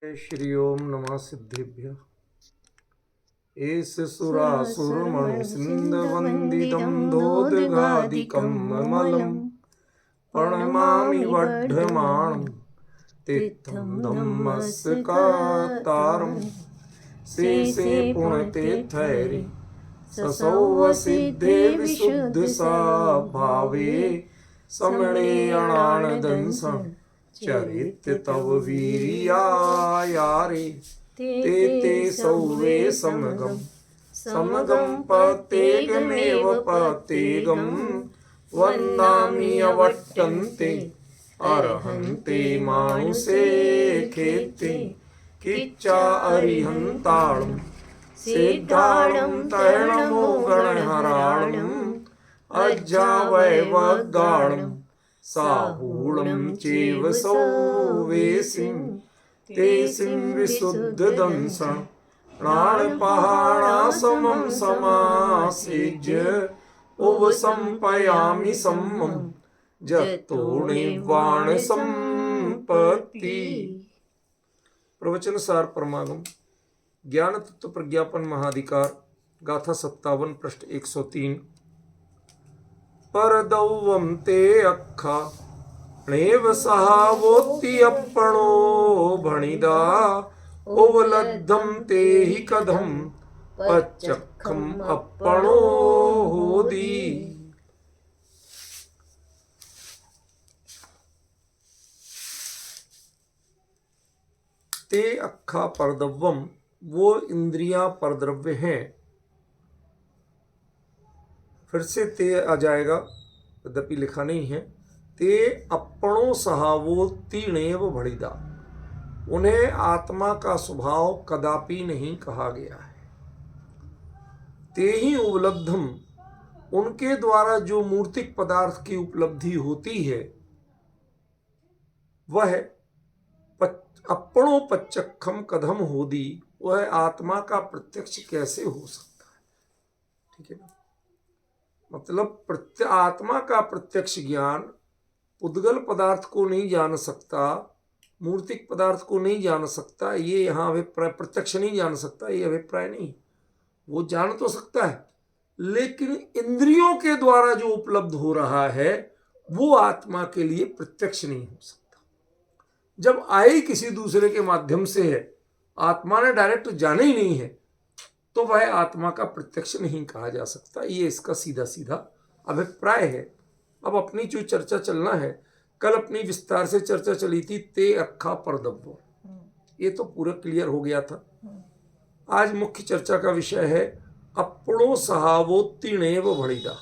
श्री ओम नमः सिद्धेभ्य। एष सुरासुरमणि सिंध वंदितं धोदगादिकं ममलं प्रणमामि वर्धमानं तीर्थं धम्मस्कातारं शेषे पुण्यतीर्थैरे ससौवसिद्धे विशुद्धस्वभावे समणे अणानदंसं चरित तव वीर्यायारे ते सौवे समगम पतेगमेव पतेगं वन्दामि अवट्टन्ते अर्हन्ते मानुषे खेते किच्चा अरिहन्ताळं सिद्धाळं तरणमो गणहराळं अज्जावैवगाळं साहूलं चैव सौवेसिं तेसिं विशुद्धदंसं प्राणपहाणासमं समासेज्य उपसंपयामि सम्मं जतो निर्वाण संपत्ति। प्रवचन सार परमागम ज्ञान तत्व प्रज्ञापन महाधिकार गाथा 57 पृष्ठ 103। परदौवं ते अक्खा णेव सहावोत्ति अप्पणो भणिदा ओवलद्धं ते हि कथं पच्चक्खम् अप्पणो होदी। ते अक्खा परदव्वम वो इंद्रियां परद्रव्य हैं। फिर से ते आ जाएगा, यद्यपि लिखा नहीं है। ते अपणों सहावो तीणेव भणिदा, उन्हें आत्मा का स्वभाव कदापि नहीं कहा गया है। ते ही उपलब्धम, उनके द्वारा जो मूर्तिक पदार्थ की उपलब्धि होती है वह अपणों पच्चक्खम कथम होदी, वह आत्मा का प्रत्यक्ष कैसे हो सकता है। ठीक है ना, मतलब आत्मा का प्रत्यक्ष ज्ञान उद्गल पदार्थ को नहीं जान सकता, मूर्तिक पदार्थ को नहीं जान सकता। ये यहाँ अभिप्राय, प्रत्यक्ष नहीं जान सकता, ये अभिप्राय नहीं। वो जान तो सकता है, लेकिन इंद्रियों के द्वारा जो उपलब्ध हो रहा है वो आत्मा के लिए प्रत्यक्ष नहीं हो सकता। जब आई किसी दूसरे के माध्यम से है, आत्मा ने डायरेक्ट जाना ही नहीं है, तो वह आत्मा का प्रत्यक्ष नहीं कहा जा सकता। ये इसका सीधा सीधा अभिप्राय है। अब अपनी जो चर्चा चलना है, कल अपनी विस्तार से चर्चा चली थी ते अक्खा परदव्वो, ये तो पूरा क्लियर हो गया था। आज मुख्य चर्चा का विषय है अपणो सहावोत्तीणेव भणिदा।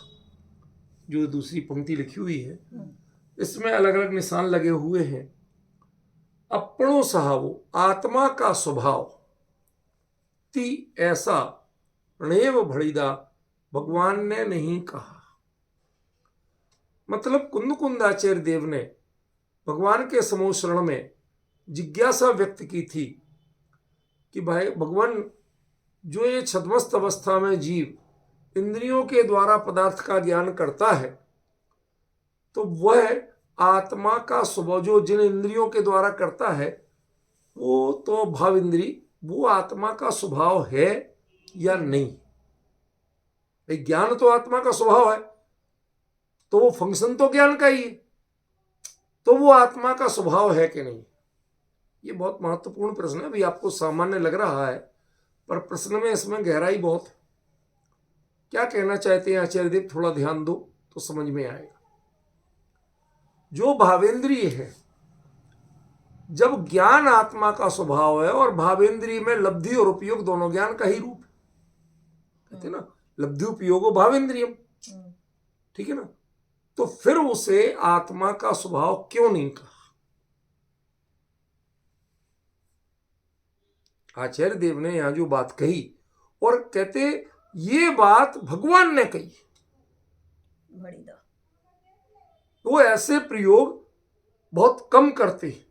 जो दूसरी पंक्ति लिखी हुई है इसमें अलग अलग निशान लगे हुए हैं। अपणो सहावो, आत्मा का स्वभाव, ती ऐसा णेव भणिदा, भगवान ने नहीं कहा। मतलब कुंदकुंदाचार्य देव ने भगवान के समोशरण में जिज्ञासा व्यक्त की थी कि भाई भगवान, जो ये छद्मस्त अवस्था में जीव इंद्रियों के द्वारा पदार्थ का ज्ञान करता है, तो वह आत्मा का स्वभाव जो जिन इंद्रियों के द्वारा करता है वो तो भाव इंद्री, वो आत्मा का स्वभाव है या नहीं। ज्ञान तो आत्मा का स्वभाव है, तो वो फंक्शन तो ज्ञान का ही है, तो वो आत्मा का स्वभाव है कि नहीं। ये बहुत महत्वपूर्ण प्रश्न है। अभी आपको सामान्य लग रहा है, पर प्रश्न में इसमें गहराई बहुत है। क्या कहना चाहते हैं आचार्य देव, थोड़ा ध्यान दो तो समझ में आएगा। जो भावेंद्रिय है, जब ज्ञान आत्मा का स्वभाव है और भावेंद्रिय में लब्धि और उपयोग दोनों ज्ञान का ही रूप है, कहते ना लब्धि उपयोगो भावेंद्रियम, ठीक है ना। तो फिर उसे आत्मा का स्वभाव क्यों नहीं कहा। आचार्य देव ने यहां जो बात कही, और कहते ये बात भगवान ने कही, वो ऐसे प्रयोग बहुत कम करते हैं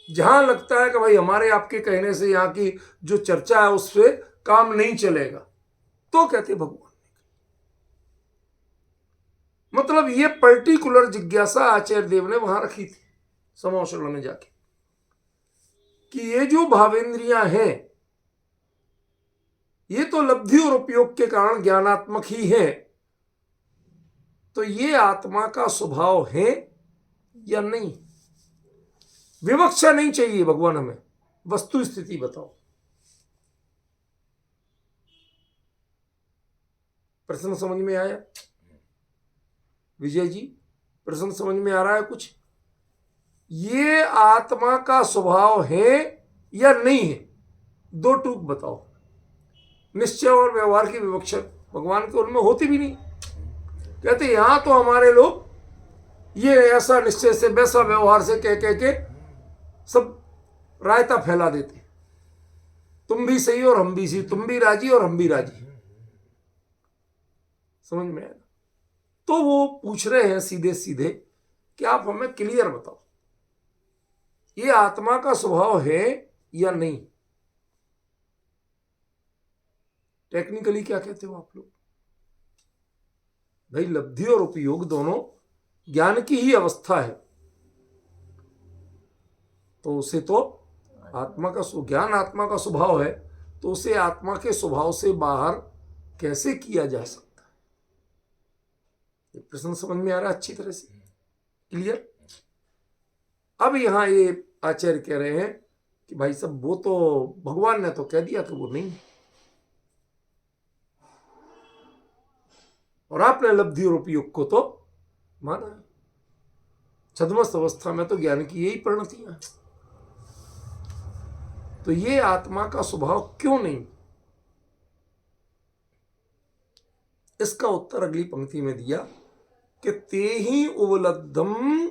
जहां लगता है कि भाई हमारे आपके कहने से यहाँ की जो चर्चा है उस पर काम नहीं चलेगा, तो कहते भगवान। मतलब ये पर्टिकुलर जिज्ञासा आचार्य देव ने वहां रखी थी समोशरण में जाके, कि ये जो भावेंद्रियां हैं ये तो लब्धि और उपयोग के कारण ज्ञानात्मक ही है, तो ये आत्मा का स्वभाव है या नहीं? विवक्षा नहीं चाहिए भगवान, हमें वस्तु स्थिति बताओ। प्रश्न समझ में आया विजय जी? प्रश्न समझ में आ रहा है कुछ? ये आत्मा का स्वभाव है या नहीं है? दो टूक बताओ। निश्चय और व्यवहार की विवक्षा भगवान के उनमें होती भी नहीं। कहते यहां तो हमारे लोग ये ऐसा निश्चय से वैसा व्यवहार से कह कह के सब रायता फैला देते, तुम भी सही और हम भी सही, तुम भी राजी और हम भी राजी। समझ में आया? तो वो पूछ रहे हैं सीधे सीधे कि आप हमें क्लियर बताओ, ये आत्मा का स्वभाव है या नहीं? टेक्निकली क्या कहते हो आप लोग? भाई लब्धि और उपयोग दोनों ज्ञान की ही अवस्था है, तो उसे तो आत्मा का ज्ञान आत्मा का स्वभाव है, तो उसे आत्मा के स्वभाव से बाहर कैसे किया जा सकता है? ये प्रश्न समझ में आ रहा है अच्छी तरह से? क्लियर? अब यहां ये आचार्य कह रहे हैं कि भाई साहब वो तो भगवान ने तो कह दिया कि वो नहीं है, और आपने लब्धि और उपयोग को तो माना है। छद्मस्त अवस्था में तो ज्ञान की यही परिणतियां हैं, तो ये आत्मा का स्वभाव क्यों नहीं? इसका उत्तर अगली पंक्ति में दिया कि ते ही उवलब्धम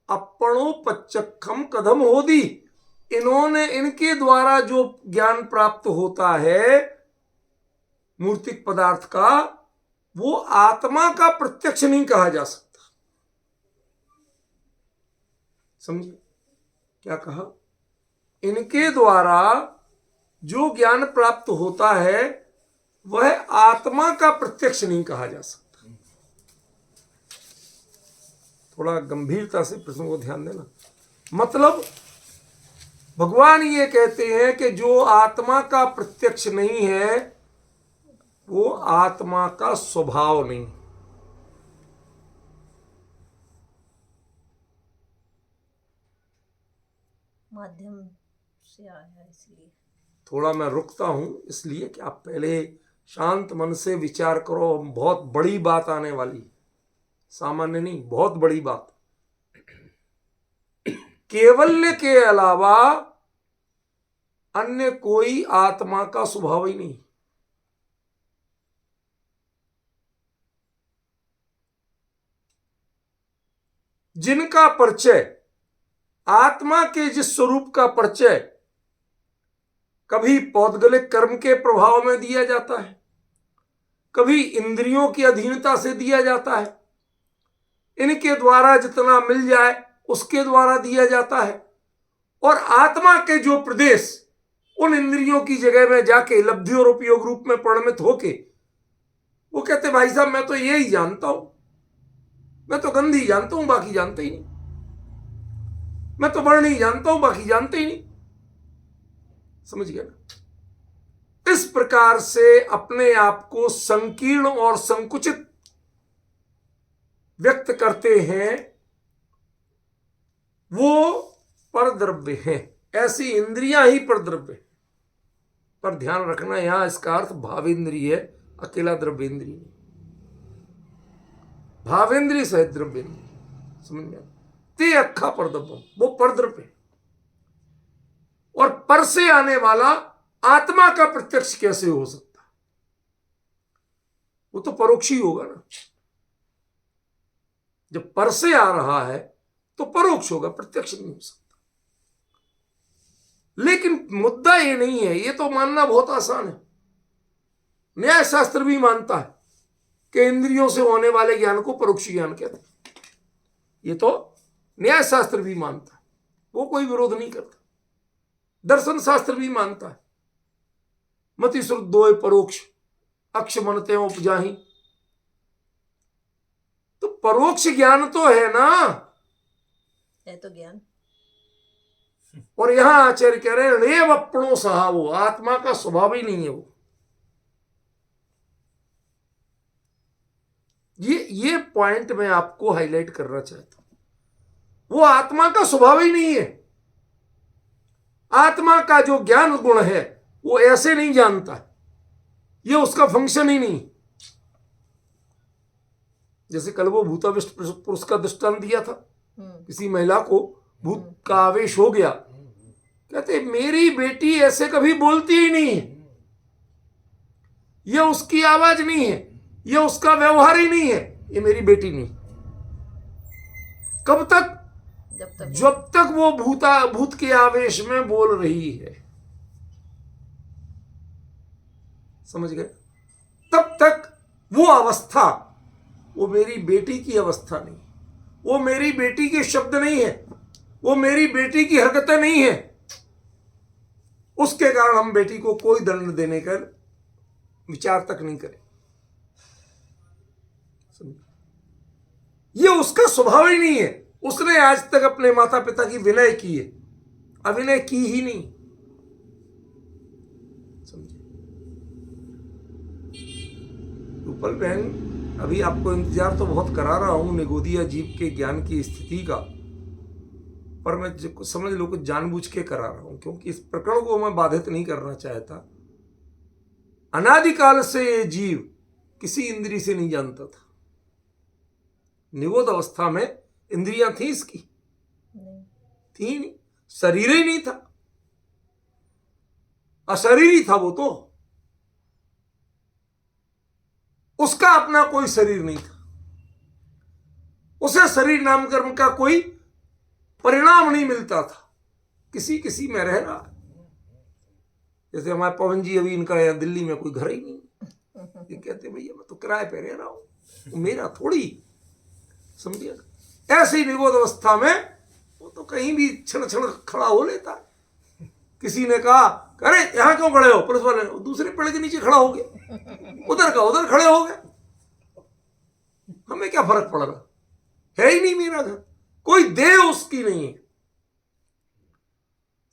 अपणोपचखम कदम होदी। इन्होंने, इनके द्वारा जो ज्ञान प्राप्त होता है मूर्तिक पदार्थ का, वो आत्मा का प्रत्यक्ष नहीं कहा जा सकता। समझिए क्या कहा? इनके द्वारा जो ज्ञान प्राप्त होता है वह आत्मा का प्रत्यक्ष नहीं कहा जा सकता। थोड़ा गंभीरता से प्रश्न को ध्यान देना। मतलब भगवान ये कहते हैं कि जो आत्मा का प्रत्यक्ष नहीं है वो आत्मा का स्वभाव नहीं। माध्यम से आया इसलिए थोड़ा मैं रुकता हूं, इसलिए कि आप पहले शांत मन से विचार करो। बहुत बड़ी बात आने वाली, सामान्य नहीं, बहुत बड़ी बात। केवल्य के अलावा अन्य कोई आत्मा का स्वभाव ही नहीं। जिनका परिचय आत्मा के जिस स्वरूप का परिचय कभी पौद्गलिक कर्म के प्रभाव में दिया जाता है, कभी इंद्रियों की अधीनता से दिया जाता है, इनके द्वारा जितना मिल जाए उसके द्वारा दिया जाता है, और आत्मा के जो प्रदेश उन इंद्रियों की जगह में जाके लब्धि और उपयोग रूप में परिणमित होके वो कहते भाई साहब मैं तो यही जानता हूं, मैं तो गंध ही जानता हूं बाकी जानते ही नहीं, मैं तो वर्ण ही जानता हूं बाकी जानते ही नहीं। समझ गया ना? इस प्रकार से अपने आप को संकीर्ण और संकुचित व्यक्त करते हैं, वो परद्रव्य है। ऐसी इंद्रियां ही परद्रव्य है। पर ध्यान रखना यहां इसका अर्थ भावेंद्रिय है, अकेला द्रव्येंद्रिय नहीं। भावेंद्रिय सहित द्रव्येंद्रिय। समझ में? ते अखा परद्रव्य, वो परद्रव्य है। और पर से आने वाला आत्मा का प्रत्यक्ष कैसे हो सकता? वो तो परोक्ष ही होगा ना। जब पर से आ रहा है तो परोक्ष होगा, प्रत्यक्ष नहीं हो सकता। लेकिन मुद्दा ये नहीं है, ये तो मानना बहुत आसान है। न्याय शास्त्र भी मानता है कि इंद्रियों से होने वाले ज्ञान को परोक्ष ज्ञान कहते हैं। ये तो न्याय शास्त्र भी मानता है, वो कोई विरोध नहीं करता। दर्शन शास्त्र भी मानता है, मति श्रुद्धोय परोक्ष अक्ष मनते उपजाही। तो परोक्ष ज्ञान तो है ना, है तो ज्ञान। और यहां आचार्य कह रहे हैं रेव अपनों सहा, वो आत्मा का स्वभाव ही नहीं है वो। ये पॉइंट मैं आपको हाईलाइट करना चाहता हूं। वो आत्मा का स्वभाव ही नहीं है। आत्मा का जो ज्ञान गुण है वो ऐसे नहीं जानता, ये उसका फंक्शन ही नहीं। जैसे कल वो भूताविष्ट पुरुष का दृष्टांत दिया था, किसी महिला को भूत का आवेश हो गया, कहते मेरी बेटी ऐसे कभी बोलती ही नहीं है, ये उसकी आवाज नहीं है, ये उसका व्यवहार ही नहीं है, ये मेरी बेटी नहीं। कब तक? जब तक वो भूत के आवेश में बोल रही है, समझ गए? तब तक वो अवस्था, वो मेरी बेटी की अवस्था नहीं, वो मेरी बेटी के शब्द नहीं है, वो मेरी बेटी की हरकतें नहीं है। उसके कारण हम बेटी को कोई दंड देने का विचार तक नहीं करें। ये उसका स्वभाव ही नहीं है। उसने आज तक अपने माता पिता की विनय की है, अभिनय की ही नहीं। समझे? रूपल बहन, अभी आपको इंतजार तो बहुत करा रहा हूं निगोदिया जीव के ज्ञान की स्थिति का, पर मैं समझ लो कुछ जानबूझ के करा रहा हूं, क्योंकि इस प्रकरण को मैं बाधित नहीं करना चाहता। अनादिकाल से ये जीव किसी इंद्रिय से नहीं जानता था। निगोद अवस्था में इंद्रियां थी इसकी? थी नहीं, शरीर ही नहीं था, अशरीरी था वो तो। उसका अपना कोई शरीर नहीं था, उसे शरीर नामकर्म का कोई परिणाम नहीं मिलता था, किसी किसी में रह रहा। जैसे हमारे पवन जी, अभी इनका यहाँ दिल्ली में कोई घर ही नहीं, ये कहते भैया मैं तो किराए पे रह रहा हूं, मेरा थोड़ी। समझिए, ऐसी निगोद अवस्था में वो तो कहीं भी क्षण क्षण खड़ा हो लेता है। किसी ने कहा अरे यहां क्यों खड़े हो, पुलिस वाले ने दूसरे पेड़ के नीचे खड़ा हो गया, उधर का उधर खड़े हो गए, हमें क्या फर्क पड़ रहा, है ही नहीं मेरा घर, कोई देह उसकी नहीं है।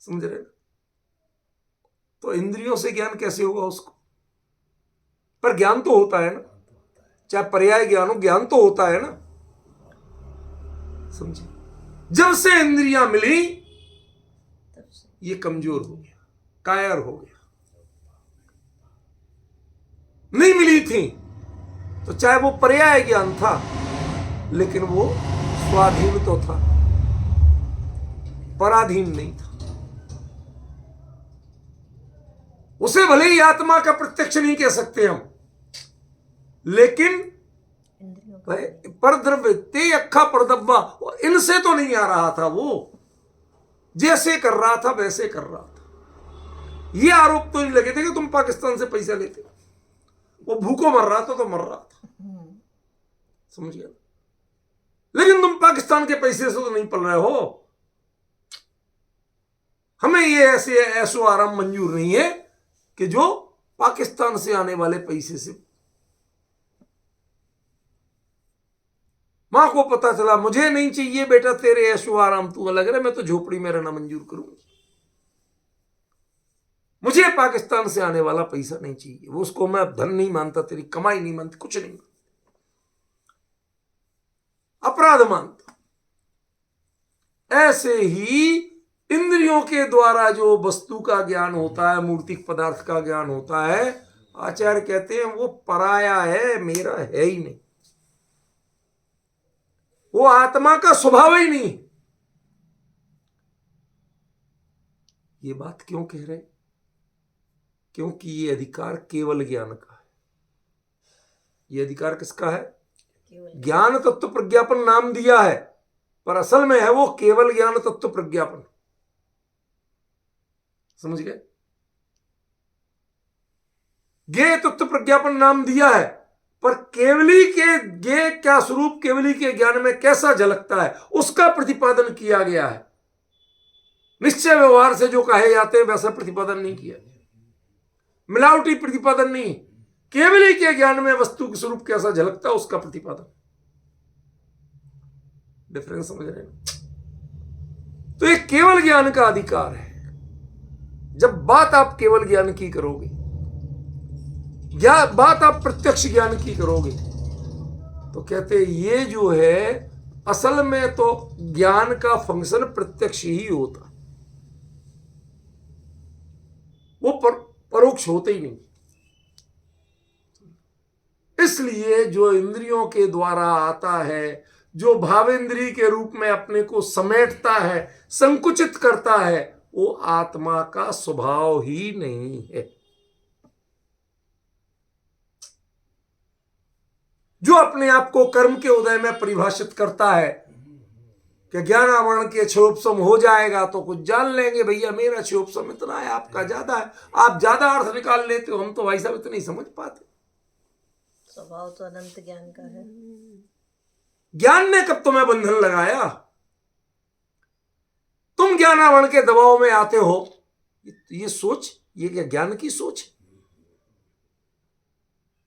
समझ रहे? तो इंद्रियों से ज्ञान कैसे होगा उसको? पर ज्ञान तो होता है ना, चाहे पर्याय ज्ञान हो, ज्ञान तो होता है ना। समझे? जब से इंद्रियां मिली ये कमजोर हो गया, कायर हो गया। नहीं मिली थी तो चाहे वो पर्याय ज्ञान था, लेकिन वो स्वाधीन तो था, पराधीन नहीं था। उसे भले ही आत्मा का प्रत्यक्ष नहीं कह सकते हम, लेकिन पर द्रव्य ते अखा परदब्बा, इनसे तो नहीं आ रहा था। वो जैसे कर रहा था वैसे कर रहा था। ये आरोप तो नहीं लगे थे कि तुम पाकिस्तान से पैसा लेते, वो भूखों मर रहा था तो मर रहा था। समझ गया? लेकिन तुम पाकिस्तान के पैसे से तो नहीं पल रहे हो। हमें ये ऐसे ऐसो आराम मंजूर नहीं है कि जो पाकिस्तान से आने वाले पैसे से। मां को पता चला मुझे नहीं चाहिए बेटा तेरे ऐशो आराम, तू अलग रहे, मैं तो झोपड़ी में रहना मंजूर करूंगी, मुझे पाकिस्तान से आने वाला पैसा नहीं चाहिए। वो उसको मैं धन नहीं मानता, तेरी कमाई नहीं मानती, कुछ नहीं मानता, अपराध मानता। ऐसे ही इंद्रियों के द्वारा जो वस्तु का ज्ञान होता है, मूर्तिक पदार्थ का ज्ञान होता है, आचार्य कहते हैं वो पराया है, मेरा है ही नहीं। वो आत्मा का स्वभाव ही नहीं। ये बात क्यों कह रहे? क्योंकि ये अधिकार केवल ज्ञान का है। ये अधिकार किसका है? ज्ञान तत्व प्रज्ञापन नाम दिया है, पर असल में है वो केवल ज्ञान तत्व प्रज्ञापन। समझ गए? ज्ञेय तत्व प्रज्ञापन नाम दिया है, पर केवली के ज्ञेय क्या स्वरूप केवली के ज्ञान में कैसा झलकता है उसका प्रतिपादन किया गया है। निश्चय व्यवहार से जो कहे जाते हैं वैसा प्रतिपादन नहीं किया, मिलावटी प्रतिपादन नहीं, केवली के ज्ञान में वस्तु के स्वरूप कैसा झलकता है उसका प्रतिपादन। डिफरेंस समझ रहे हैं? तो ये केवल ज्ञान का अधिकार है। जब बात आप केवल ज्ञान की करोगे, बात आप प्रत्यक्ष ज्ञान की करोगे, तो कहते ये जो है असल में तो ज्ञान का फंक्शन प्रत्यक्ष ही होता, वो परोक्ष होते ही नहीं। इसलिए जो इंद्रियों के द्वारा आता है, जो भावेंद्री के रूप में अपने को समेटता है, संकुचित करता है, वो आत्मा का स्वभाव ही नहीं है। जो अपने आप को कर्म के उदय में परिभाषित करता है कि ज्ञान आवरण के क्षयोपशम हो जाएगा तो कुछ जान लेंगे, भैया मेरा क्षयोपशम इतना है, आपका ज्यादा है, आप ज्यादा अर्थ निकाल लेते हो, हम तो भाई साहब इतना नहीं समझ पाते। स्वभाव तो अनंत ज्ञान का है। ज्ञान ने कब तुम्हें बंधन लगाया? तुम ज्ञान आवरण के दबाव में आते हो। ये सोच, ये क्या ज्ञान की सोच?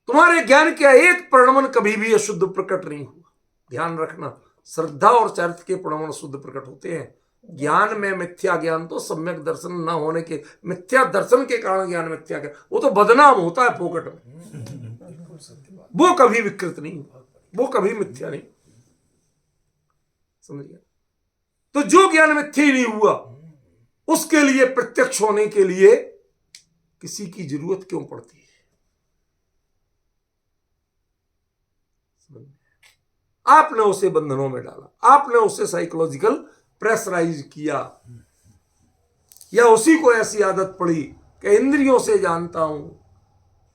तुम्हारे ज्ञान का एक परिणमन कभी भी अशुद्ध प्रकट नहीं हुआ। ध्यान रखना, श्रद्धा और चरित्र के परिणमन शुद्ध प्रकट होते हैं। ज्ञान में मिथ्या ज्ञान तो सम्यक दर्शन न होने के, मिथ्या दर्शन के कारण ज्ञान मिथ्या ज्ञान, वो तो बदनाम होता है फोकट में, वो कभी विकृत नहीं, वो कभी मिथ्या नहीं। समझिए? तो जो ज्ञान मिथ्या ही नहीं हुआ, उसके लिए प्रत्यक्ष होने के लिए किसी की जरूरत क्यों पड़ती है? आपने उसे बंधनों में डाला, आपने उसे साइकोलॉजिकल प्रेशराइज किया, या उसी को ऐसी आदत पड़ी कि इंद्रियों से जानता हूं,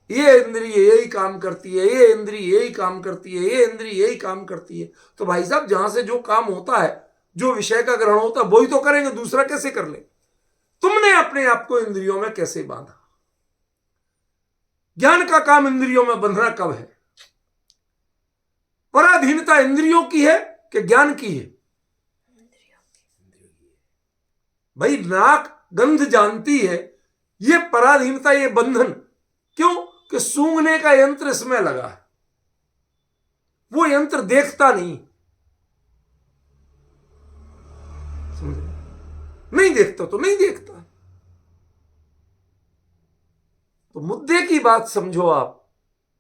ये इंद्रिय यही काम करती है, ये इंद्रिय यही काम करती है, ये इंद्रिय यही काम करती है। तो भाई साहब, जहां से जो काम होता है, जो विषय का ग्रहण होता है, वही तो करेंगे, दूसरा कैसे कर ले? तुमने अपने आप को इंद्रियों में कैसे बांधा? ज्ञान का काम इंद्रियों में बंधना कब है? पराधीनता इंद्रियों की है कि ज्ञान की है? भाई नाक गंध जानती है, ये पराधीनता, ये बंधन क्यों? कि सूंघने का यंत्र इसमें लगा है, वो यंत्र देखता नहीं, नहीं देखता तो नहीं देखता। तो मुद्दे की बात समझो आप,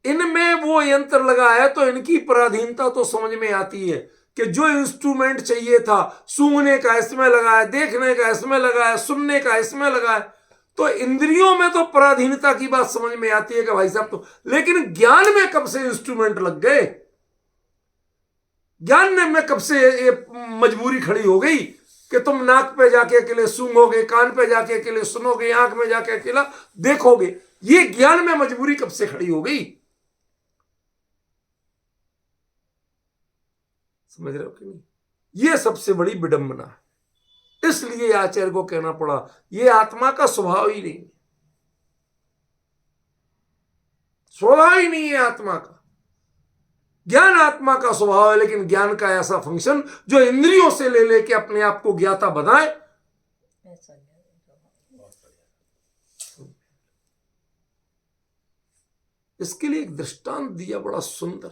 इनमें वो यंत्र लगा है तो इनकी पराधीनता तो समझ में आती है कि जो इंस्ट्रूमेंट चाहिए था, सूंघने का इसमें लगा है, देखने का इसमें लगा है, सुनने का इसमें लगा है, तो इंद्रियों में तो पराधीनता की बात समझ में आती है कि भाई साहब तो, लेकिन ज्ञान में कब से इंस्ट्रूमेंट लग गए? ज्ञान में कब से ये मजबूरी खड़ी हो गई कि तुम नाक पे जाके अकेले सूंघोगे, कान पे जाके अकेले सुनोगे, आंख में जाके अकेला देखोगे? ये ज्ञान में मजबूरी कब से खड़ी हो गई? समझ रहे हो कि नहीं? ये सबसे बड़ी विडंबना है। इसलिए आचार्य को कहना पड़ा, ये आत्मा का स्वभाव ही नहीं, स्वभाव ही नहीं है आत्मा का। ज्ञान आत्मा का स्वभाव है, लेकिन ज्ञान का ऐसा फंक्शन जो इंद्रियों से ले लेके अपने आप को ज्ञाता बनाए, इसके लिए एक दृष्टांत दिया बड़ा सुंदर।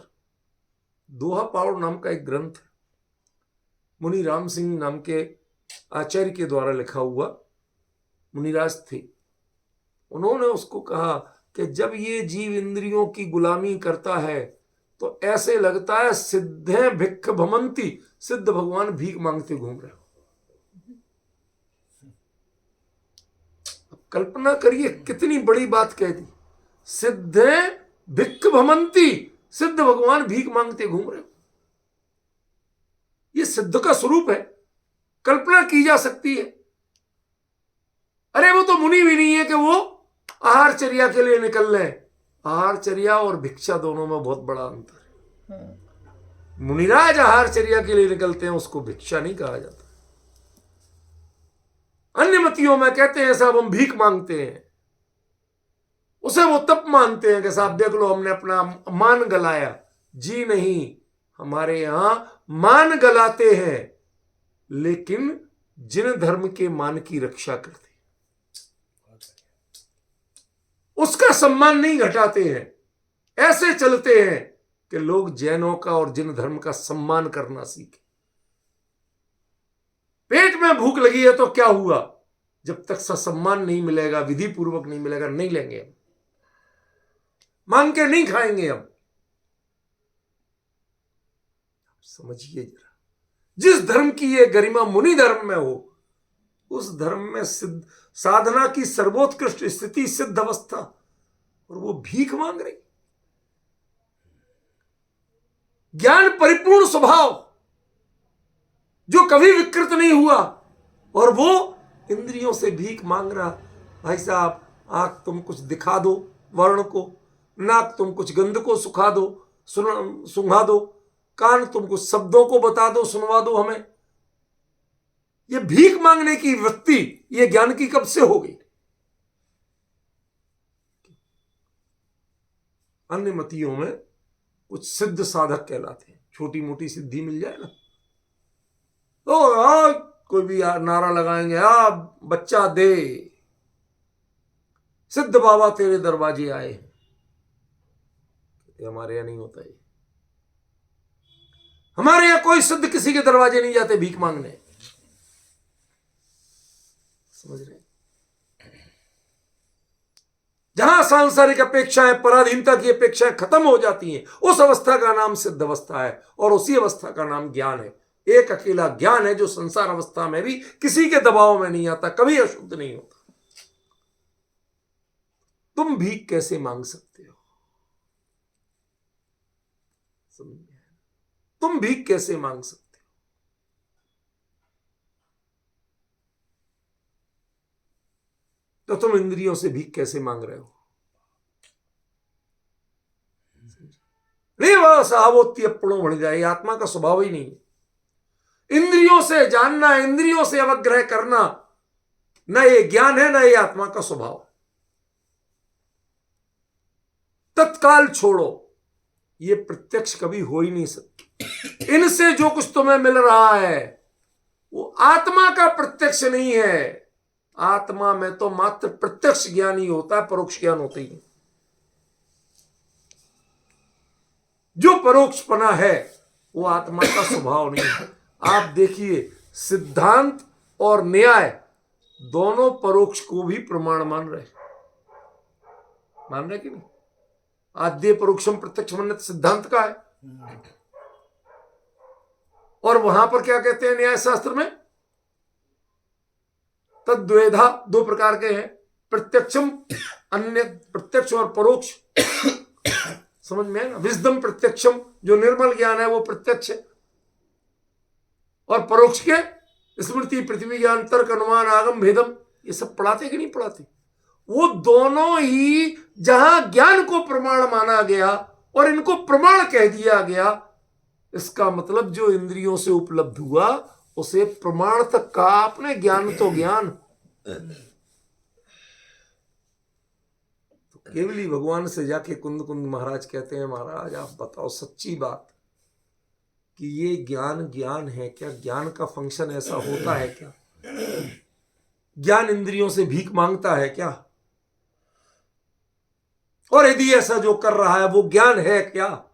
दोहा पाउड़ नाम का एक ग्रंथ है, मुनि राम सिंह नाम के आचार्य के द्वारा लिखा हुआ। मुनिराज थे, उन्होंने उसको कहा कि जब ये जीव इंद्रियों की गुलामी करता है तो ऐसे लगता है सिद्धे भिक्ख भमंती, सिद्ध भगवान भीख मांगते घूम रहे हो। कल्पना करिए कितनी बड़ी बात कह दी, सिद्धे भिक्ख भमंती, सिद्ध भगवान भीख मांगते घूम रहे हो। ये सिद्ध का स्वरूप है, कल्पना की जा सकती है। अरे वो तो मुनि भी नहीं है कि वो आहारचर्या के लिए निकल रहे। आहारचर्या और भिक्षा दोनों में बहुत बड़ा अंतर है। मुनिराज आहारचर्या के लिए निकलते हैं, उसको भिक्षा नहीं कहा जाता। अन्य मतियों में कहते हैं साहब हम भीख मांगते हैं, उसे वो तप मानते हैं कि साहब देख लो हमने अपना मान गलाया। जी नहीं, हमारे यहां मान गलाते हैं, लेकिन जिन धर्म के मान की रक्षा करते उसका सम्मान नहीं घटाते हैं। ऐसे चलते हैं कि लोग जैनों का और जिन धर्म का सम्मान करना सीखे। पेट में भूख लगी है तो क्या हुआ, जब तक ससम्मान नहीं मिलेगा, विधि पूर्वक नहीं मिलेगा, नहीं लेंगे हम, मांग के नहीं खाएंगे हम। समझिए जरा, जिस धर्म की ये गरिमा मुनि धर्म में हो, उस धर्म में सिद्ध साधना की सर्वोत्कृष्ट स्थिति सिद्ध अवस्था, और वो भीख मांग रही। ज्ञान परिपूर्ण स्वभाव जो कभी विकृत नहीं हुआ, और वो इंद्रियों से भीख मांग रहा। भाई साहब, आंख तुम कुछ दिखा दो वर्ण को, नाक तुम कुछ गंध को सुखा दो, सुंघा दो, कान तुम कुछ शब्दों को बता दो, सुनवा दो हमें। ये भीख मांगने की वृत्ति ये ज्ञान की कब से हो गई? अन्य मतियों में कुछ सिद्ध साधक कहलाते हैं, छोटी मोटी सिद्धि मिल जाए ना तो कोई भी नारा लगाएंगे, बच्चा दे, सिद्ध बाबा तेरे दरवाजे आए हैं। हमारे यहां नहीं होता है, हमारे यहां कोई सिद्ध किसी के दरवाजे नहीं जाते भीख मांगने। समझ रहे? जहां सांसारिक अपेक्षाएं, पराधीनता की अपेक्षाएं खत्म हो जाती हैं, उस अवस्था का नाम सिद्ध अवस्था है, और उसी अवस्था का नाम ज्ञान है। एक अकेला ज्ञान है जो संसार अवस्था में भी किसी के दबाव में नहीं आता, कभी अशुद्ध नहीं होता। तुम भीख कैसे मांग सकते हो? तुम भीख कैसे मांग सकते हो? तो तुम इंद्रियों से भीख कैसे मांग रहे हो? नहीं, वह सहावोत्ती अपणों बढ़ जाए, आत्मा का स्वभाव ही नहीं। इंद्रियों से जानना, इंद्रियों से अवग्रह करना, न ये ज्ञान है, न ये आत्मा का स्वभाव। तत्काल छोड़ो, ये प्रत्यक्ष कभी हो ही नहीं सकती। इनसे जो कुछ तुम्हें मिल रहा है वो आत्मा का प्रत्यक्ष नहीं है। आत्मा में तो मात्र प्रत्यक्ष ज्ञान ही होता है, परोक्ष ज्ञान होता ही नहीं। जो परोक्षपना है वो आत्मा का स्वभाव नहीं है। आप देखिए, सिद्धांत और न्याय दोनों परोक्ष को भी प्रमाण मान रहे कि नहीं? आद्य परोक्षम प्रत्यक्ष मन्यते सिद्धांत का है, और वहां पर क्या कहते हैं न्याय शास्त्र में? तद्वेधा, दो प्रकार के हैं, प्रत्यक्षम अन्य, प्रत्यक्ष और परोक्ष। समझ में है ना? विजडम प्रत्यक्षम, जो निर्मल ज्ञान है वो प्रत्यक्ष है, और परोक्ष के स्मृति, पृथ्वी ज्ञान, तर्क, अनुमान, आगम, भेदम, ये सब पढ़ाते कि नहीं पढ़ाते? वो दोनों ही जहां ज्ञान को प्रमाण माना गया और इनको प्रमाण कह दिया गया, इसका मतलब जो इंद्रियों से उपलब्ध हुआ उसे प्रमाण तक कहा आपने। ज्ञान तो ज्ञान, तो केवली भगवान से जाके कुंद कुंद महाराज कहते हैं, महाराज आप बताओ सच्ची बात कि ये ज्ञान ज्ञान है क्या? ज्ञान का फंक्शन ऐसा होता है क्या? ज्ञान इंद्रियों से भीख मांगता है क्या? और यदि ऐसा जो कर रहा है वो ज्ञान है क्या?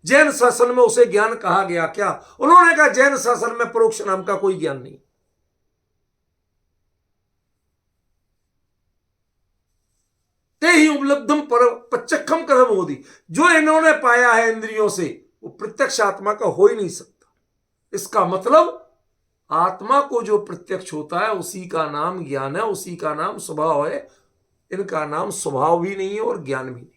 जैन शासन में उसे ज्ञान कहा गया क्या? उन्होंने कहा जैन शासन में परोक्ष नाम का कोई ज्ञान नहीं। ते ही उपलब्धम पर पच्चखम कथम होती, जो इन्होंने पाया है इंद्रियों से वो प्रत्यक्ष आत्मा का हो ही नहीं सकता। इसका मतलब आत्मा को जो प्रत्यक्ष होता है उसी का नाम ज्ञान है, उसी का नाम स्वभाव है। इनका नाम स्वभाव भी नहीं है और ज्ञान भी नहीं।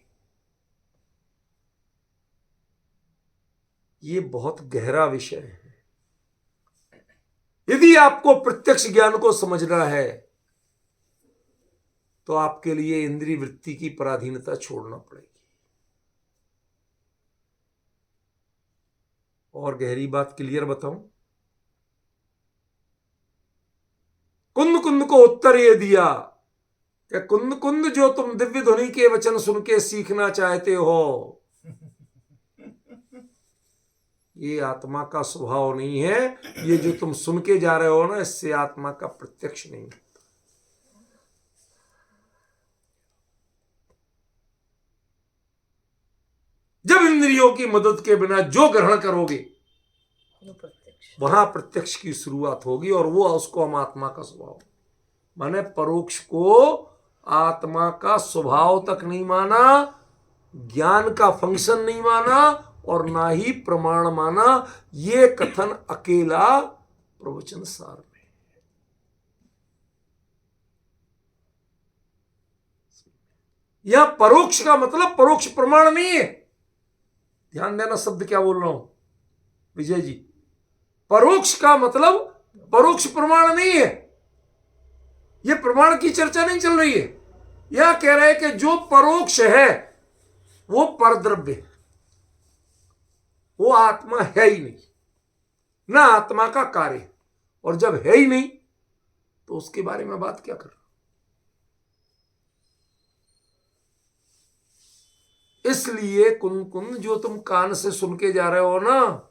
ये बहुत गहरा विषय है। यदि आपको प्रत्यक्ष ज्ञान को समझना है तो आपके लिए इंद्रिय वृत्ति की पराधीनता छोड़ना पड़ेगी। और गहरी बात क्लियर बताऊं, कुंद कुंद को उत्तर ये दिया कि कुंद कुंद जो तुम दिव्य ध्वनि के वचन सुन के सीखना चाहते हो, ये आत्मा का स्वभाव नहीं है। ये जो तुम सुन के जा रहे हो ना, इससे आत्मा का प्रत्यक्ष नहीं है। जब इंद्रियों की मदद के बिना जो ग्रहण करोगे वहां प्रत्यक्ष की शुरुआत होगी, और वो उसको हम आत्मा का स्वभाव, माने परोक्ष को आत्मा का स्वभाव तक नहीं माना, ज्ञान का फंक्शन नहीं माना, और ना ही प्रमाण माना। ये कथन अकेला प्रवचन सार में। यह परोक्ष का मतलब परोक्ष प्रमाण नहीं है। ध्यान देना, शब्द क्या बोल रहा हूं विजय जी। परोक्ष का मतलब परोक्ष प्रमाण नहीं है। यह प्रमाण की चर्चा नहीं चल रही है। यह कह रहे हैं कि जो परोक्ष है वो परद्रव्य है, वो आत्मा है ही नहीं, ना आत्मा का कार्य। और जब है ही नहीं तो उसके बारे में बात क्या कर। इसलिए कुंद कुंद जो तुम कान से सुन के जा रहे हो ना,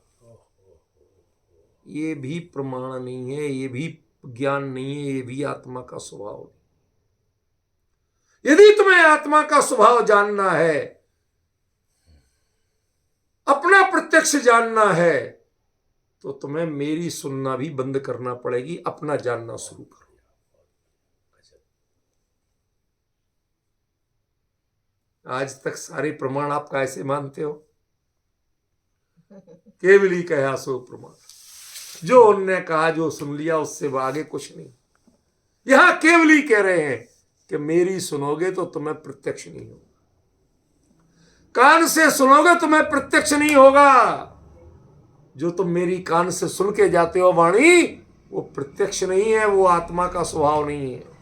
ये भी प्रमाण नहीं है, ये भी ज्ञान नहीं है, ये भी आत्मा का स्वभाव नहीं। यदि तुम्हें आत्मा का स्वभाव जानना है, अपना प्रत्यक्ष जानना है, तो तुम्हें मेरी सुनना भी बंद करना पड़ेगी, अपना जानना शुरू करो। आज तक सारे प्रमाण आप कैसे मानते हो? केवली कहा सो प्रमाण, जो उनने कहा, जो सुन लिया, उससे आगे कुछ नहीं। यहां केवली कह रहे हैं कि मेरी सुनोगे तो तुम्हें प्रत्यक्ष नहीं होगा, कान से सुनोगे तुम्हें प्रत्यक्ष नहीं होगा। जो तुम मेरी कान से सुन के जाते हो वाणी, वो प्रत्यक्ष नहीं है, वो आत्मा का स्वभाव नहीं है।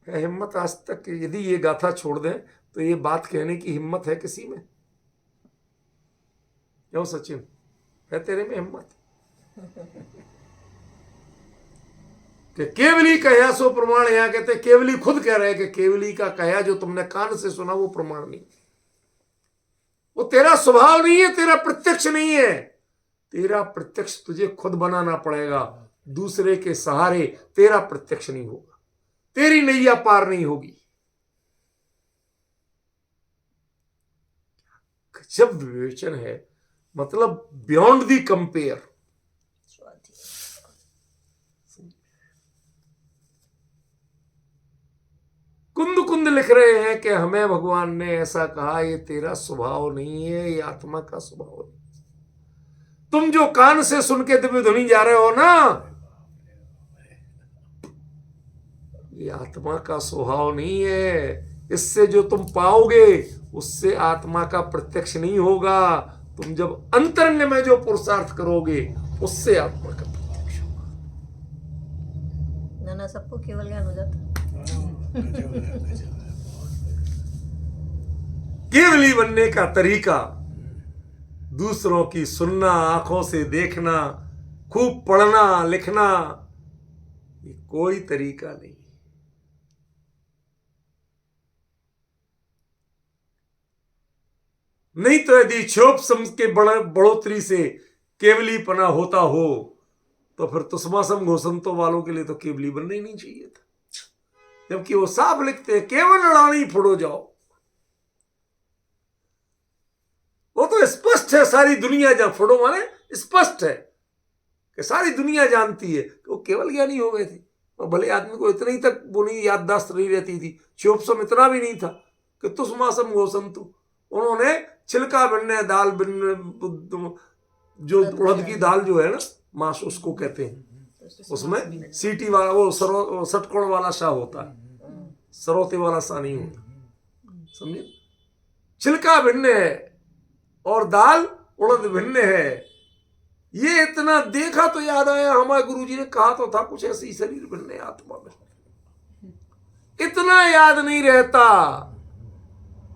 हिम्मत आज तक, यदि ये गाथा छोड़ दें तो ये बात कहने की हिम्मत है किसी में? क्यों सचिन, है तेरे में हिम्मत कि केवली कहा सो प्रमाण? यहां कहते केवली खुद कह रहे हैं कि केवली का कहा जो तुमने कान से सुना वो प्रमाण नहीं, वो तेरा स्वभाव नहीं है, तेरा प्रत्यक्ष नहीं है। तेरा प्रत्यक्ष तुझे खुद बनाना पड़ेगा, दूसरे के सहारे तेरा प्रत्यक्ष नहीं होगा, तेरी नैया पार नहीं होगी। गजब विवेचन है, मतलब बियॉन्ड दी कंपेयर। कुंद कुंद लिख रहे हैं कि हमें भगवान ने ऐसा कहा, ये तेरा स्वभाव नहीं है, ये आत्मा का स्वभाव नहीं। तुम जो कान से सुन के दिव्य ध्वनि जा रहे हो ना, ये आत्मा का स्वभाव नहीं है। इससे जो तुम पाओगे उससे आत्मा का प्रत्यक्ष नहीं होगा। तुम जब अंतरंग में जो पुरुषार्थ करोगे उससे आत्मा का प्रत्यक्ष होगा। ना सबको केवल ज्ञान हो जाता। केवली बनने का तरीका दूसरों की सुनना, आंखों से देखना, खूब पढ़ना लिखना, ये कोई तरीका नहीं। नहीं तो यदि क्षोभ समझ के बढ़ोतरी से केवली पना होता हो तो फिर तुष्मासम घोषंतों वालों के लिए तो केवली बनना ही नहीं चाहिए था। जबकि वो साफ लिखते हैं केवल लड़ानी फोड़ो जाओ। वो तो स्पष्ट है, सारी दुनिया जा फोड़ो माने स्पष्ट है कि सारी दुनिया जानती है कि वो केवल ज्ञानी हो गए थे। और भले आदमी को इतनी तक वो नहीं याददाश्त नहीं रहती थी, क्षोभसम इतना भी नहीं था कि तुष्मासम घोषंतु। उन्होंने छिलका बिनने, दाल बिनने, जो उड़द की दाल जो है ना, मांस उसको कहते हैं, उसमें सीटी वाला वो सटकोण वाला शाह होता है, सरोते वाला शाह नहीं होता, समझे? छिलका भिन्न है और दाल उड़द भिन्न है। ये इतना देखा तो याद आया, हमारे गुरुजी ने कहा तो था कुछ ऐसे ही, शरीर भिन्न है आत्मा भिन्न। इतना याद नहीं रहता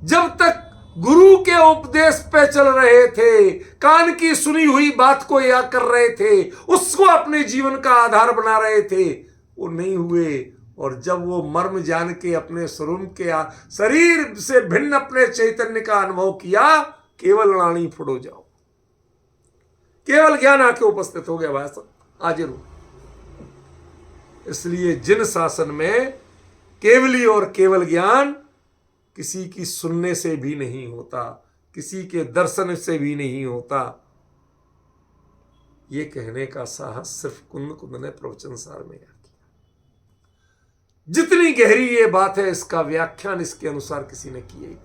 जब तक गुरु के उपदेश पे चल रहे थे, कान की सुनी हुई बात को याद कर रहे थे, उसको अपने जीवन का आधार बना रहे थे, वो नहीं हुए। और जब वो मर्म जान के अपने स्वरूप के शरीर से भिन्न अपने चैतन्य का अनुभव किया, केवल रानी फुड़ो जाओ, केवल ज्ञान आके उपस्थित हो गया भाई साहब, हाजिर हो। इसलिए जिन शासन में केवली और केवल ज्ञान किसी की सुनने से भी नहीं होता, किसी के दर्शन से भी नहीं होता। ये कहने का साहस सिर्फ कुंद कुंद ने प्रवचन सार में किया। जितनी गहरी ये बात है, इसका व्याख्यान इसके अनुसार किसी ने किया ही नहीं।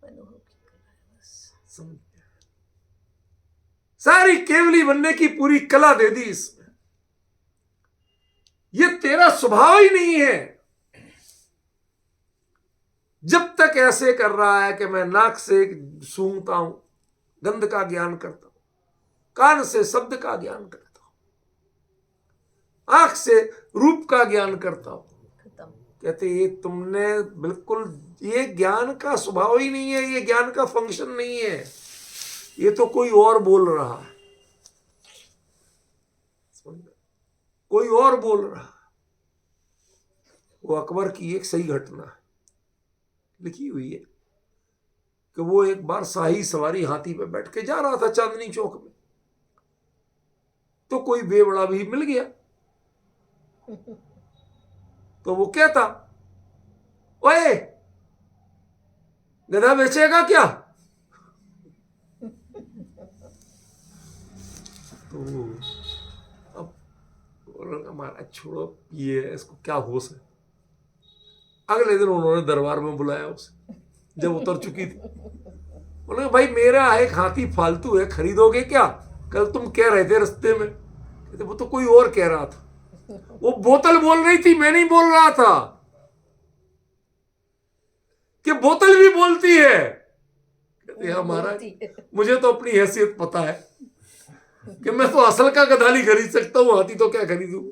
अनुभव की कला है बस। समझ गया? सारी केवली बनने की पूरी कला दे दी इसमें। ये तेरा स्वभाव ही नहीं है। जब तक ऐसे कर रहा है कि मैं नाक से सूंघता हूं, गंध का ज्ञान करता हूं, कान से शब्द का ज्ञान करता हूं, आंख से रूप का ज्ञान करता हूं, खत्म। कहते ये तुमने बिल्कुल, ये ज्ञान का स्वभाव ही नहीं है, ये ज्ञान का फंक्शन नहीं है, ये तो कोई और बोल रहा है। कोई और बोल रहा है। वो अकबर की एक सही घटना है, लिखी हुई है कि वो एक बार शाही सवारी हाथी पे बैठ के जा रहा था चांदनी चौक में, तो कोई बेवड़ा भी मिल गया। तो वो कहता, ओए गधा बेचेगा क्या? तो अब हमारा छोड़ो, ये इसको क्या होश है। अगले दिन उन्होंने दरबार में बुलाया उसे, जब उतर चुकी थी। बोले भाई मेरा एक हाथी फालतू है, खरीदोगे क्या? कल तुम कह रहे थे रास्ते में। कहते वो तो कोई और कह रहा था, वो बोतल बोल रही थी, मैं नहीं बोल रहा था। कि बोतल भी बोलती है। कहते हमारा, मुझे तो अपनी हैसियत पता है कि मैं तो असल का गधा नहीं खरीद सकता हूं, हाथी तो क्या खरीदूं।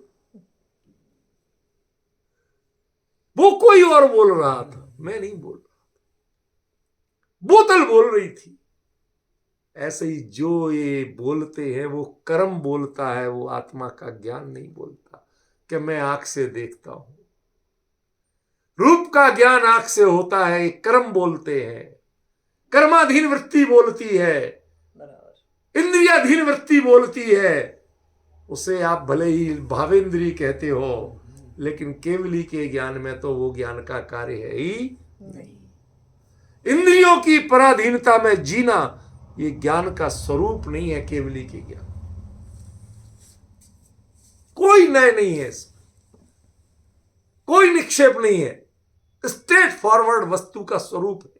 वो कोई और बोल रहा था, मैं नहीं बोल रहा था, बोतल बोल रही थी। ऐसे ही जो ये बोलते हैं वो कर्म बोलता है, वो आत्मा का ज्ञान नहीं बोलता कि मैं आंख से देखता हूं। रूप का ज्ञान आंख से होता है, कर्म बोलते हैं, कर्माधीन वृत्ति बोलती है, इंद्रियाधीन वृत्ति बोलती है। उसे आप भले ही भावेंद्री कहते हो, लेकिन केवली के ज्ञान में तो वो ज्ञान का कार्य है ही नहीं। इंद्रियों की पराधीनता में जीना ये ज्ञान का स्वरूप नहीं है। केवली के ज्ञान कोई नए नहीं है, इसमें कोई निक्षेप नहीं है, स्ट्रेट फॉरवर्ड वस्तु का स्वरूप है।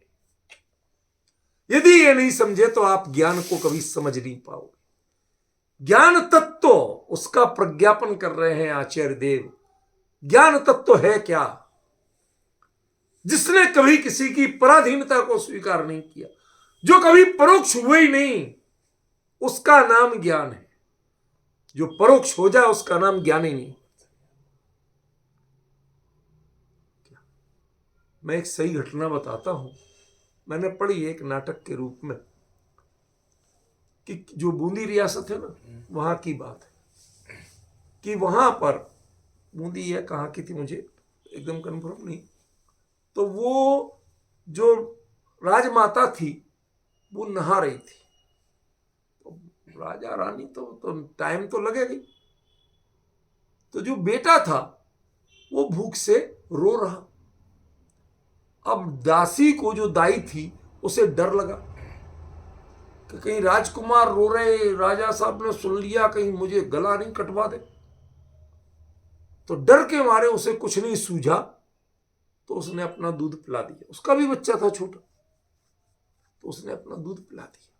यदि ये नहीं समझे तो आप ज्ञान को कभी समझ नहीं पाओगे। ज्ञान तत्व उसका प्रज्ञापन कर रहे हैं आचार्य देव। ज्ञान तत्व है क्या? जिसने कभी किसी की पराधीनता को स्वीकार नहीं किया, जो कभी परोक्ष हुए ही नहीं, उसका नाम ज्ञान है। जो परोक्ष हो जाए उसका नाम ज्ञान ही नहीं। मैं एक सही घटना बताता हूं। मैंने पढ़ी एक नाटक के रूप में कि जो बूंदी रियासत है ना, वहां की बात है कि वहां पर बूंदी है, कहाँ की थी मुझे एकदम कन्फर्म नहीं, तो वो जो राजमाता थी वो नहा रही थी। तो राजा रानी तो टाइम तो लगेगा। तो जो बेटा था वो भूख से रो रहा। अब दासी को, जो दाई थी, उसे डर लगा कि कहीं राजकुमार रो रहे, राजा साहब ने सुन लिया, कहीं मुझे गला नहीं कटवा दे। तो डर के मारे उसे कुछ नहीं सूझा, तो उसने अपना दूध पिला दिया। उसका भी बच्चा था छोटा, तो उसने अपना दूध पिला दिया।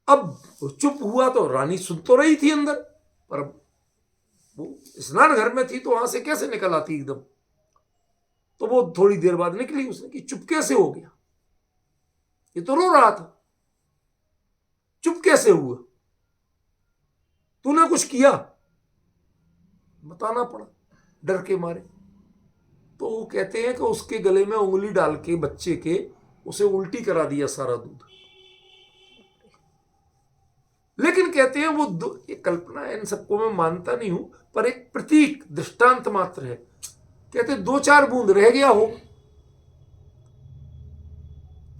अब चुप हुआ तो रानी सुन तो रही थी अंदर, पर वो स्नान घर में थी तो वहां से कैसे निकल आती एकदम। तो वो थोड़ी देर बाद निकली। उसने कि चुप कैसे हो गया? ये तो रो रहा था, चुप कैसे हुआ? तूने कुछ किया? बताना पड़ा डर के मारे। तो वो कहते हैं कि उसके गले में उंगली डाल के बच्चे के उसे उल्टी करा दिया सारा दूध। लेकिन कहते हैं वो ये कल्पना है, इन सबको मैं मानता नहीं हूं, पर एक प्रतीक दृष्टांत मात्र है। कहते 2-4 बूंद रह गया हो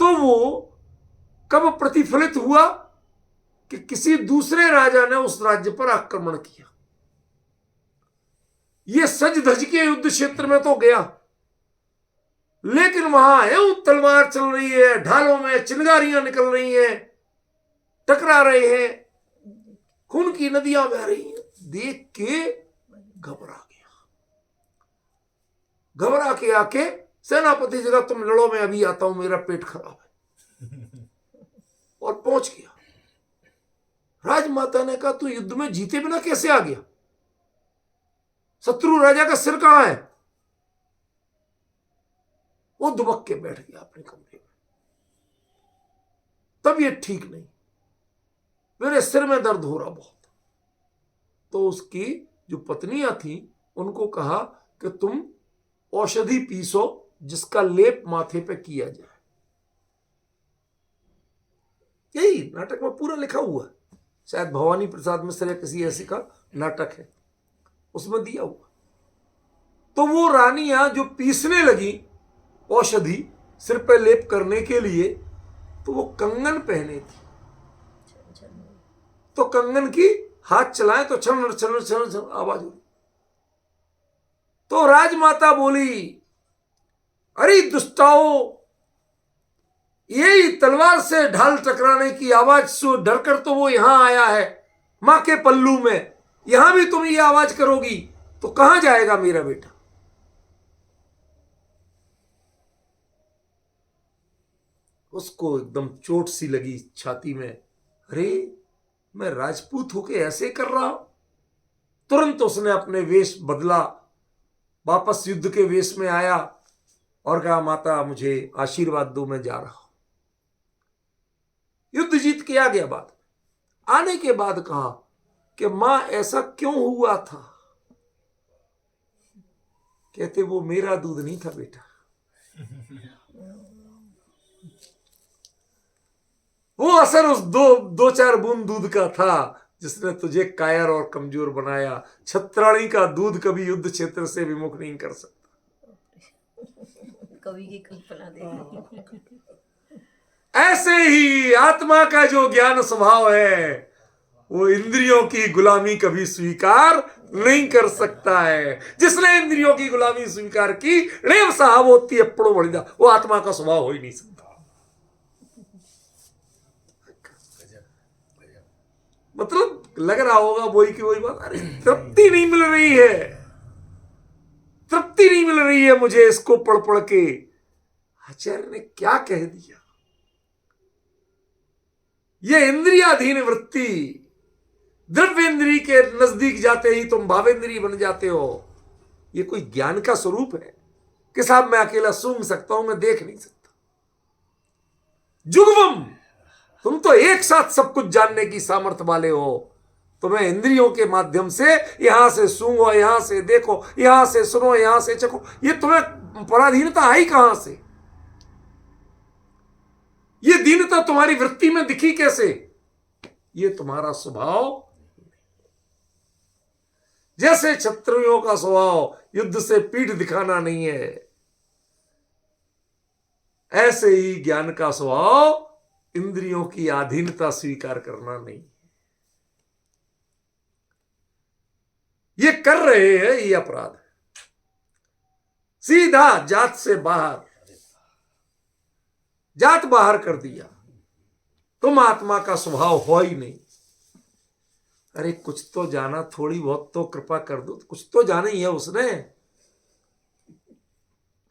तो वो कब प्रतिफलित हुआ कि किसी दूसरे राजा ने उस राज्य पर आक्रमण किया। ये सज धज के युद्ध क्षेत्र में तो गया, लेकिन वहां यूं तलवार चल रही है, ढालों में चिंगारियां निकल रही हैं, टकरा रहे हैं, खून की नदियां बह रही हैं। देख के घबरा गया, घबरा के आके सेनापति जी, तुम लड़ो, मैं अभी आता हूं, मेरा पेट खराब है। और पहुंच गया। राजमाता ने कहा, तू युद्ध में जीते बिना कैसे आ गया? शत्रु राजा का सिर कहां है? वो दुबक के बैठ गया अपने कमरे में। तबीयत ठीक नहीं, मेरे सिर में दर्द हो रहा बहुत। तो उसकी जो पत्नियां थी उनको कहा कि तुम औषधि पीसो जिसका लेप माथे पे किया जाए। यही नाटक में पूरा लिखा हुआ है, शायद भवानी प्रसाद मिश्र या किसी ऐसे का नाटक है, उसमें दिया हुआ। तो वो रानियां जो पीसने लगी औषधि सिर पे लेप करने के लिए, तो वो कंगन पहने थी। तो कंगन की हाथ चलाए तो छन छन छन छन आवाज हुई। तो राजमाता बोली, अरे दुष्टाओ, यही तलवार से ढाल टकराने की आवाज से डरकर तो वो यहां आया है मां के पल्लू में। यहां भी तुम ये आवाज करोगी तो कहां जाएगा मेरा बेटा? उसको एकदम चोट सी लगी छाती में। अरे मैं राजपूत होके ऐसे कर रहा हूं। तुरंत उसने अपने वेश बदला, वापस युद्ध के वेश में आया और कहा, माता मुझे आशीर्वाद दो, मैं जा रहा हूं। युद्ध जीत के आ गया। बाद आने के बाद कहा कि मां ऐसा क्यों हुआ था? कहते, वो मेरा दूध नहीं था बेटा, वो असर उस दो चार बूंद दूध का था जिसने तुझे कायर और कमजोर बनाया। छत्राणी का दूध कभी युद्ध क्षेत्र से विमुख नहीं कर सकता। कवि की कल्पना देखी। ऐसे ही आत्मा का जो ज्ञान स्वभाव है, वो इंद्रियों की गुलामी कभी स्वीकार नहीं कर सकता है। जिसने इंद्रियों की गुलामी स्वीकार की, रेव साहब होती है पड़ो बड़ीदा, वो आत्मा का स्वभाव हो ही नहीं सकता। मतलब लग रहा होगा वही की वही बात। अरे तृप्ति नहीं मिल रही है, तृप्ति नहीं मिल रही है मुझे इसको पढ़ पढ़ के। आचार्य ने क्या कह दिया? ये इंद्रियाधीन वृत्ति, द्रव्येंद्री के नजदीक जाते ही तुम भावेंद्री बन जाते हो। ये कोई ज्ञान का स्वरूप है कि साहब मैं अकेला सूंघ सकता हूं, मैं देख नहीं सकता? जुगवम, तुम तो एक साथ सब कुछ जानने की सामर्थ्य वाले हो। तुम्हें इंद्रियों के माध्यम से यहां से सूंघो, यहां से देखो, यहां से सुनो, यहां से चखो, ये तुम्हें पराधीनता आई कहां से? ये दीनता तुम्हारी वृत्ति में दिखी कैसे? ये तुम्हारा स्वभाव। जैसे क्षत्रियों का स्वभाव युद्ध से पीठ दिखाना नहीं है, ऐसे ही ज्ञान का स्वभाव इंद्रियों की अधीनता स्वीकार करना नहीं। ये कर रहे हैं, ये अपराध है। सीधा जात से बाहर, जात बाहर कर दिया। तुम आत्मा का स्वभाव हो ही नहीं। अरे कुछ तो जाना, थोड़ी बहुत तो कृपा कर दो, कुछ तो जाना ही है उसने।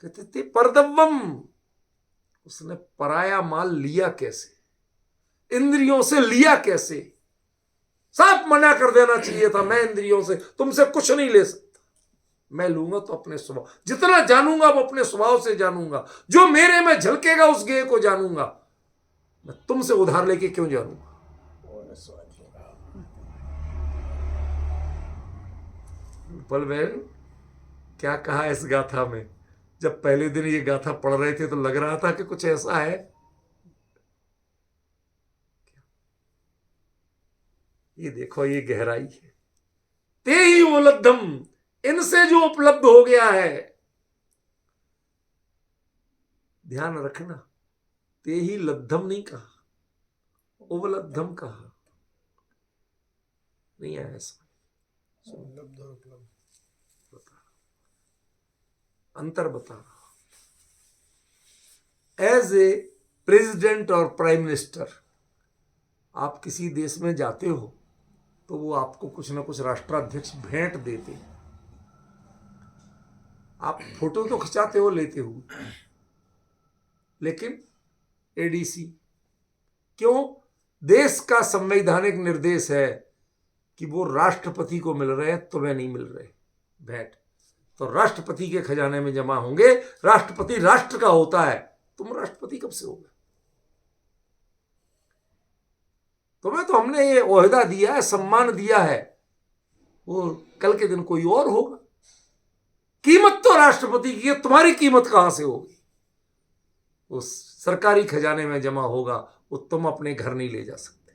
कहते थे परदव्वम, उसने पराया माल लिया कैसे, इंद्रियों से लिया कैसे? साफ मना कर देना चाहिए था, मैं इंद्रियों से तुमसे कुछ नहीं ले सकता। मैं लूंगा तो अपने स्वभाव, जितना जानूंगा वो अपने स्वभाव से जानूंगा। जो मेरे में झलकेगा उस गेय को जानूंगा। मैं तुमसे उधार लेके क्यों जानूंगा? पल बहन क्या कहा इस गाथा में? जब पहले दिन ये गाथा पढ़ रहे थे तो लग रहा था कि कुछ ऐसा है। ये देखो, ये गहराई है। ते ही उपलब्धम, इनसे जो उपलब्ध हो गया है, ध्यान रखना, ते ही लब्धम नहीं कहा, उपलब्धम कहा। नहीं आया ऐसा। अंतर बता रहा। एज ए प्रेसिडेंट और प्राइम मिनिस्टर, आप किसी देश में जाते हो तो वो आपको कुछ ना कुछ राष्ट्राध्यक्ष भेंट देते हैं। आप फोटो तो खिंचाते हो लेते हो, लेकिन एडीसी क्यों? देश का संवैधानिक निर्देश है कि वो राष्ट्रपति को मिल रहे हैं, तुम्हें नहीं मिल रहे भेंट, तो राष्ट्रपति के खजाने में जमा होंगे। राष्ट्रपति राष्ट्र का होता है, तुम राष्ट्रपति कब से हो गए? तुम्हें तो हमने ये ओहदा दिया है, सम्मान दिया है, वो कल के दिन कोई और होगा। कीमत तो राष्ट्रपति की है, तुम्हारी कीमत कहां से होगी? वो सरकारी खजाने में जमा होगा, वो तुम अपने घर नहीं ले जा सकते।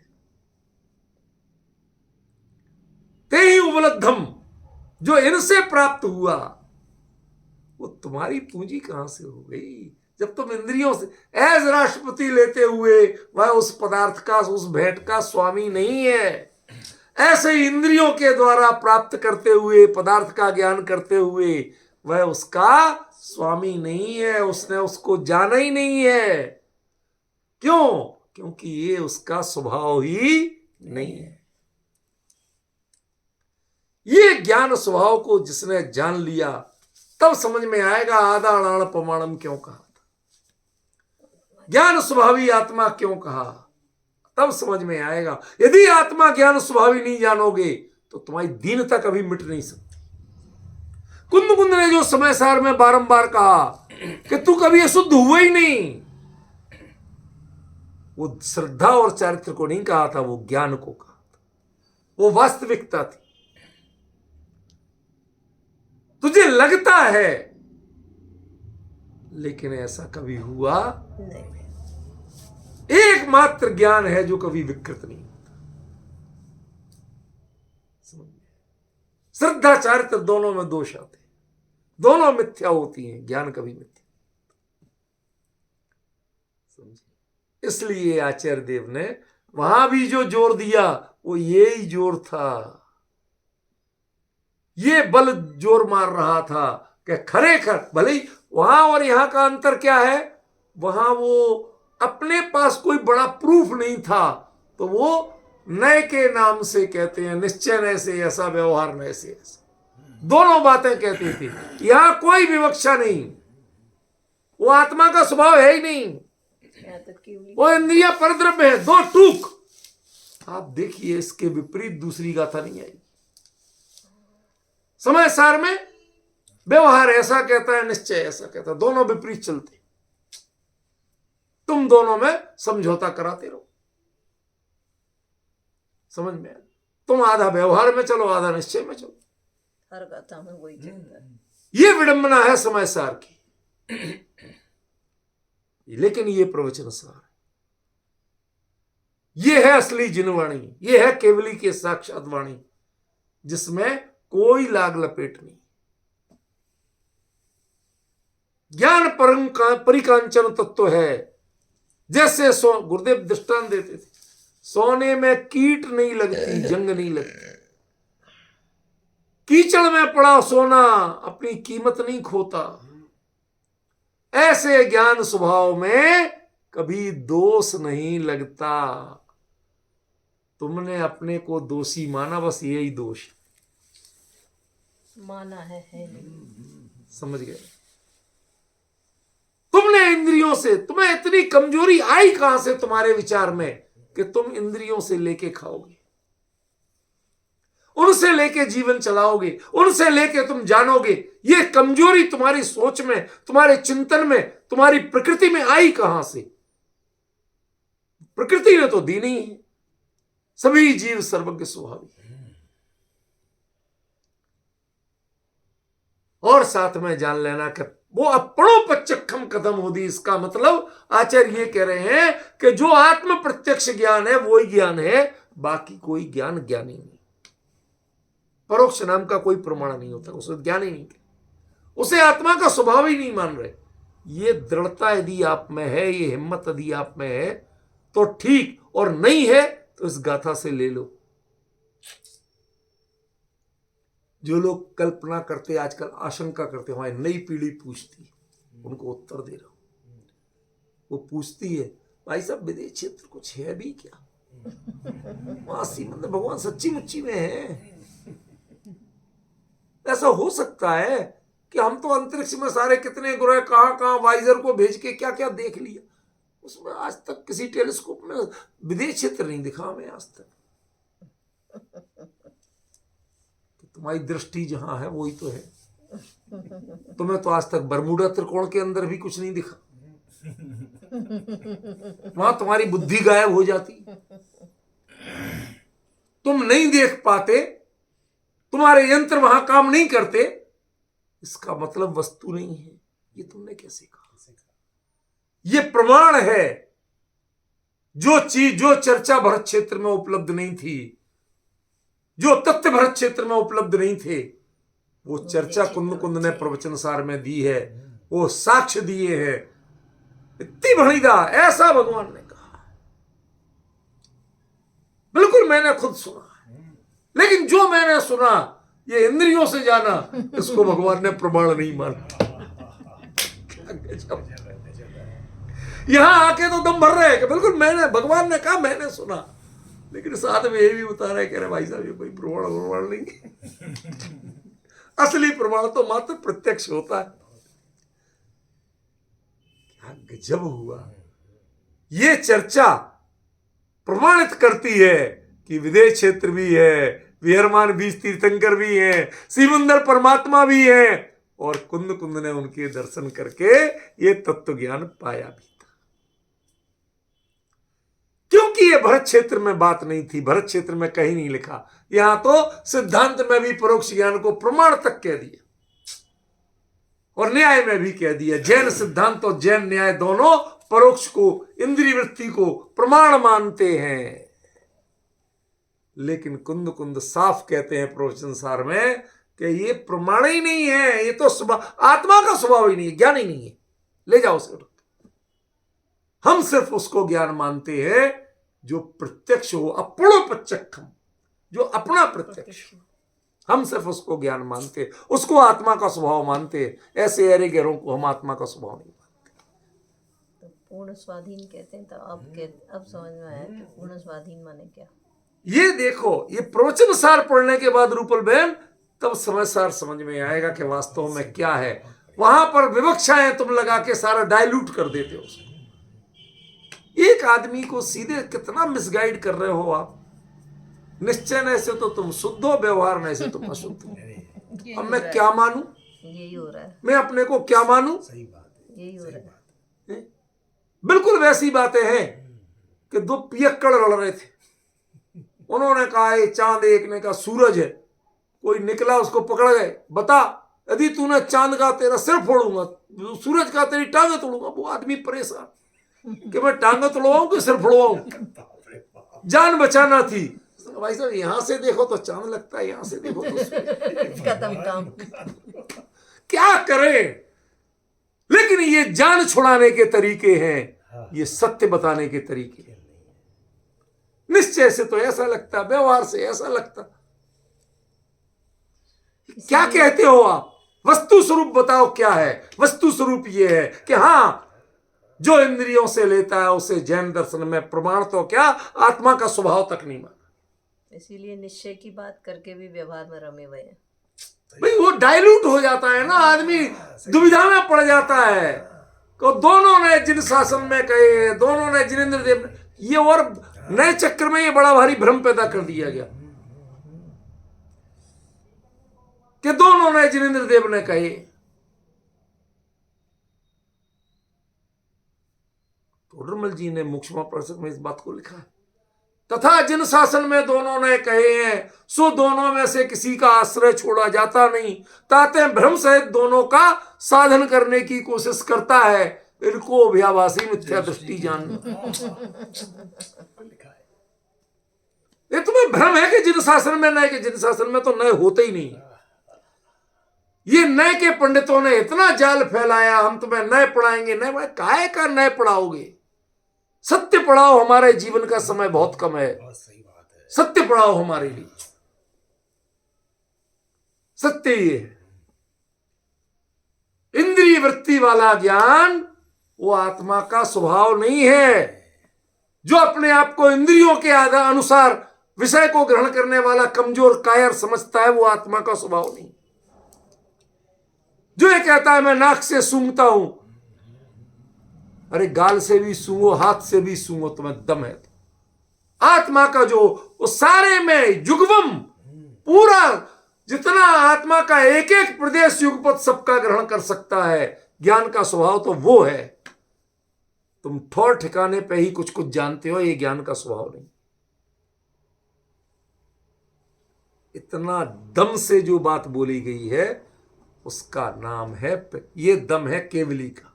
ते ही उपलब्धम, जो इनसे प्राप्त हुआ वो तुम्हारी पूंजी कहां से हो गई? जब तुम इंद्रियों से एज राष्ट्रपति लेते हुए वह उस पदार्थ का, उस भेंट का स्वामी नहीं है। ऐसे ही इंद्रियों के द्वारा प्राप्त करते हुए, पदार्थ का ज्ञान करते हुए वह उसका स्वामी नहीं है, उसने उसको जाना ही नहीं है। क्यों? क्योंकि ये उसका स्वभाव ही नहीं है। ये ज्ञान स्वभाव को जिसने जान लिया तब समझ में आएगा आदाणाण प्रमाणम क्यों कहा था, ज्ञान स्वभावी आत्मा क्यों कहा, तब समझ में आएगा। यदि आत्मा ज्ञान स्वभावी नहीं जानोगे तो तुम्हारी दीनता कभी मिट नहीं सकती। कुंद कुंद ने जो समय सार में बारंबार कहा कि तू कभी शुद्ध हुआ ही नहीं, वो श्रद्धा और चारित्र को नहीं कहा था, वो ज्ञान को कहा था, वो वास्तविकता थी। तुझे लगता है, लेकिन ऐसा कभी हुआ नहीं। एकमात्र ज्ञान है जो कभी विकृत नहीं होता। श्रद्धा चारित्र दोनों में दोष आते हैं, दोनों मिथ्या होती हैं, ज्ञान कभी मिथ्या। समझिए, इसलिए आचार्य देव ने वहां भी जो जोर दिया वो यही जोर था। ये बल जोर मार रहा था कि खरेखर भले ही वहां और यहां का अंतर क्या है, वहां वो अपने पास कोई बड़ा प्रूफ नहीं था तो वो नए के नाम से कहते हैं, निश्चय नए से ऐसा, व्यवहार नए से ऐसा, दोनों बातें कहते थे। यहां कोई विवक्षा नहीं, वो आत्मा का स्वभाव है ही नहीं, वो इंद्रिया परद्रव्य है, दो टूक। आप देखिए इसके विपरीत दूसरी गाथा नहीं आई। समय सार में व्यवहार ऐसा कहता है, निश्चय ऐसा कहता है, दोनों विपरीत चलते। तुम दोनों में समझौता कराते रहो, समझ में? तुम आधा व्यवहार में चलो, आधा निश्चय में चलो, हर गाथा में वही चलता है। ये विडंबना है समय सार की। लेकिन ये प्रवचन सार है, ये है असली जिनवाणी, ये है केवली के साक्षात वाणी, जिसमें कोई लाग लपेट नहीं। ज्ञान परिकांचन तत्व है। जैसे गुरुदेव दृष्टांत देते थे, सोने में कीट नहीं लगती, जंग नहीं लगती। कीचड़ में पड़ा सोना अपनी कीमत नहीं खोता। ऐसे ज्ञान स्वभाव में कभी दोष नहीं लगता। तुमने अपने को दोषी माना, बस यही दोष माना है नहीं। समझ गए? तुमने इंद्रियों से, तुम्हें इतनी कमजोरी आई कहां से तुम्हारे विचार में कि तुम इंद्रियों से लेके खाओगे, उनसे लेके जीवन चलाओगे, उनसे लेके तुम जानोगे। ये कमजोरी तुम्हारी सोच में, तुम्हारे चिंतन में, तुम्हारी प्रकृति में आई कहां से? प्रकृति ने तो दी नहीं है। सभी जीव सर्वज्ञ स्वभावी, और साथ में जान लेना कि वो अपनों पच्चखम कदम होदी। इसका मतलब आचार्य ये कह रहे हैं कि जो आत्म प्रत्यक्ष ज्ञान है वो ही ज्ञान है, बाकी कोई ज्ञान ज्ञानी नहीं। परोक्ष नाम का कोई प्रमाण नहीं होता, उसे ज्ञान ही नहीं, उसे आत्मा का स्वभाव ही नहीं मान रहे। ये दृढ़ता यदि आप में है, ये हिम्मत यदि आप में है तो ठीक, और नहीं है तो इस गाथा से ले लो। जो लोग कल्पना करते, आजकल आशंका करते, हमारी नई पीढ़ी पूछती, उनको उत्तर दे रहा हूं। वो पूछती है भाई साहब विदेश क्षेत्र कुछ है भी क्या? वहां मतलब भगवान सच्ची मुच्ची में है? ऐसा हो सकता है कि हम तो अंतरिक्ष में सारे कितने ग्रह कहां कहां वाइजर को भेज के क्या क्या देख लिया, उसमें आज तक किसी टेलीस्कोप में विदेश क्षेत्र नहीं दिखा हमें आज तक। तुम्हारी दृष्टि जहां है वही तो है। तुम्हें तो आज तक बरमूडा त्रिकोण के अंदर भी कुछ नहीं दिखा, वहां तुम्हारी बुद्धि गायब हो जाती, तुम नहीं देख पाते, तुम्हारे यंत्र वहां काम नहीं करते, इसका मतलब वस्तु नहीं है। ये तुमने कैसे कहा? ये प्रमाण है। जो चीज, जो चर्चा भरत क्षेत्र में उपलब्ध नहीं थी, जो तथ्य भरत क्षेत्र में उपलब्ध नहीं थे, वो चर्चा कुंद कुंद ने प्रवचन सार में दी है, वो साक्ष्य दिए हैं। इतनी भणिदा ऐसा भगवान ने कहा, बिल्कुल मैंने खुद सुना है। लेकिन जो मैंने सुना ये इंद्रियों से जाना, इसको भगवान ने प्रमाण नहीं माना। यहां आके तो दम भर रहे हैं कि बिल्कुल मैंने, भगवान ने कहा, मैंने सुना, लेकिन साथ में ये भी बता रहे, कह रहे भाई साहब ये कोई प्रमाण नहीं। असली प्रमाण तो मात्र प्रत्यक्ष होता है। क्या गजब हुआ। ये चर्चा प्रमाणित करती है कि विदेश क्षेत्र भी है, विहरमान बीज तीर्थंकर भी हैं, सिमंदर परमात्मा भी हैं, और कुंद कुंद ने उनके दर्शन करके ये तत्व ज्ञान पाया भी था। क्योंकि ये भरत क्षेत्र में बात नहीं थी, भरत क्षेत्र में कहीं नहीं लिखा। यहां तो सिद्धांत में भी परोक्ष ज्ञान को प्रमाण तक कह दिया, और न्याय में भी कह दिया। जैन सिद्धांत और जैन न्याय दोनों परोक्ष को, इंद्रिय वृत्ति को प्रमाण मानते हैं। लेकिन कुंद कुंद साफ कहते हैं प्रवचन सार में कि ये प्रमाण ही नहीं है, ये तो स्वभाव, आत्मा का स्वभाव ही नहीं है, ज्ञान ही नहीं है। ले जाओ उसे। हम सिर्फ उसको ज्ञान मानते हैं जो प्रत्यक्ष हो, अपनो प्रत्यक्षम, जो अपना प्रत्यक्ष। हम सिर्फ उसको ज्ञान मानते हैं, उसको आत्मा का स्वभाव मानते हैं। ऐसे अरे गैरों को हम आत्मा का स्वभाव नहीं मानते। तो पूर्ण स्वाधीन कहते हैं, तो अब समझ में आया कि पूर्ण स्वाधीन माने क्या। ये देखो, ये प्रवचन सार पढ़ने के बाद रूपल बहन तब समय सार समझ में आएगा कि वास्तव में क्या है। वहां पर विवक्षाएं तुम लगा के सारा डाइल्यूट कर देते हो उसको। एक आदमी को सीधे कितना मिसगाइड कर रहे हो आप। निश्चय न से तो तुम शुद्ध हो, व्यवहार न से तुम अशुद्ध हो। अब मैं क्या मानूं? यही हो रहा है। मैं अपने को क्या मानूं? सही बात है, यही हो रहा है। बिल्कुल वैसी बातें हैं कि दो पियक्कड़ लड़ रहे थे। उन्होंने कहा ये चांद, एक ने कहा सूरज है। कोई निकला, उसको पकड़ गए, बता यदि तूने चांद का तेरा सिर फोड़ूंगा, सूरज का तेरी टांगे तोड़ूंगा। वो आदमी परेशान कि मैं टांगे तोड़वाऊं कि सिर फोड़वाऊं, जान बचाना थी। भाई साहब यहां से देखो तो चांद लगता है, यहां से देखो तो खत्म काम। क्या करें। लेकिन ये जान छुड़ाने के तरीके हैं, ये सत्य बताने के तरीके हैं। निश्चय से तो ऐसा लगता, व्यवहार से ऐसा लगता। क्या कहते हो आप? वस्तु स्वरूप बताओ क्या है। वस्तु स्वरूप ये है कि हां, जो इंद्रियों से लेता है उसे जैन दर्शन में प्रमाण तो क्या, आत्मा का स्वभाव तक नहीं माना। इसीलिए निश्चय की बात करके भी व्यवहार में रमे हुए हैं। भाई वो डाइल्यूट हो जाता है ना, आदमी दुविधा में पड़ जाता है। तो दोनों ने जिन शासन में कहे, दोनों ने जिनेंद्र देव ने, ये और नए चक्र में ये बड़ा भारी भ्रम पैदा कर दिया गया कि दोनों ने जिनेंद्र देव ने कहे। तोडरमल जी ने मुक्षमा प्रसंग में इस बात को लिखा है, तथा जिन शासन में दोनों ने कहे हैं, सो दोनों में से किसी का आश्रय छोड़ा जाता नहीं। ताते भ्रम सहित दोनों का साधन करने की कोशिश करता है। इनको अभ्याभासी मिथ्या दृष्टि जान। ये तुम्हें भ्रम है कि जिन शासन में नए, के जिन शासन में तो नए होते ही नहीं। ये नए के पंडितों ने इतना जाल फैलाया, हम तुम्हें नए पढ़ाएंगे। नए काहे का नए पढ़ाओगे? सत्य पढ़ाओ। हमारे जीवन का समय बहुत कम है, सही बात है। सत्य पढ़ाओ हमारे लिए। सत्य ये है। इंद्रिय वृत्ति वाला ज्ञान वो आत्मा का स्वभाव नहीं है। जो अपने आप को इंद्रियों के अनुसार विषय को ग्रहण करने वाला कमजोर कायर समझता है, वो आत्मा का स्वभाव नहीं। जो ये कहता है मैं नाक से सूंघता हूं, अरे गाल से भी सूंघो, हाथ से भी सूंघो, तुम्हें दम है तो। आत्मा का जो वो सारे में युग्मम पूरा जितना आत्मा का एक एक प्रदेश युगपत सबका ग्रहण कर सकता है, ज्ञान का स्वभाव तो वो है। तुम ठौर ठिकाने पे ही कुछ कुछ जानते हो, ये ज्ञान का स्वभाव नहीं। इतना दम से जो बात बोली गई है उसका नाम है, ये दम है केवली का।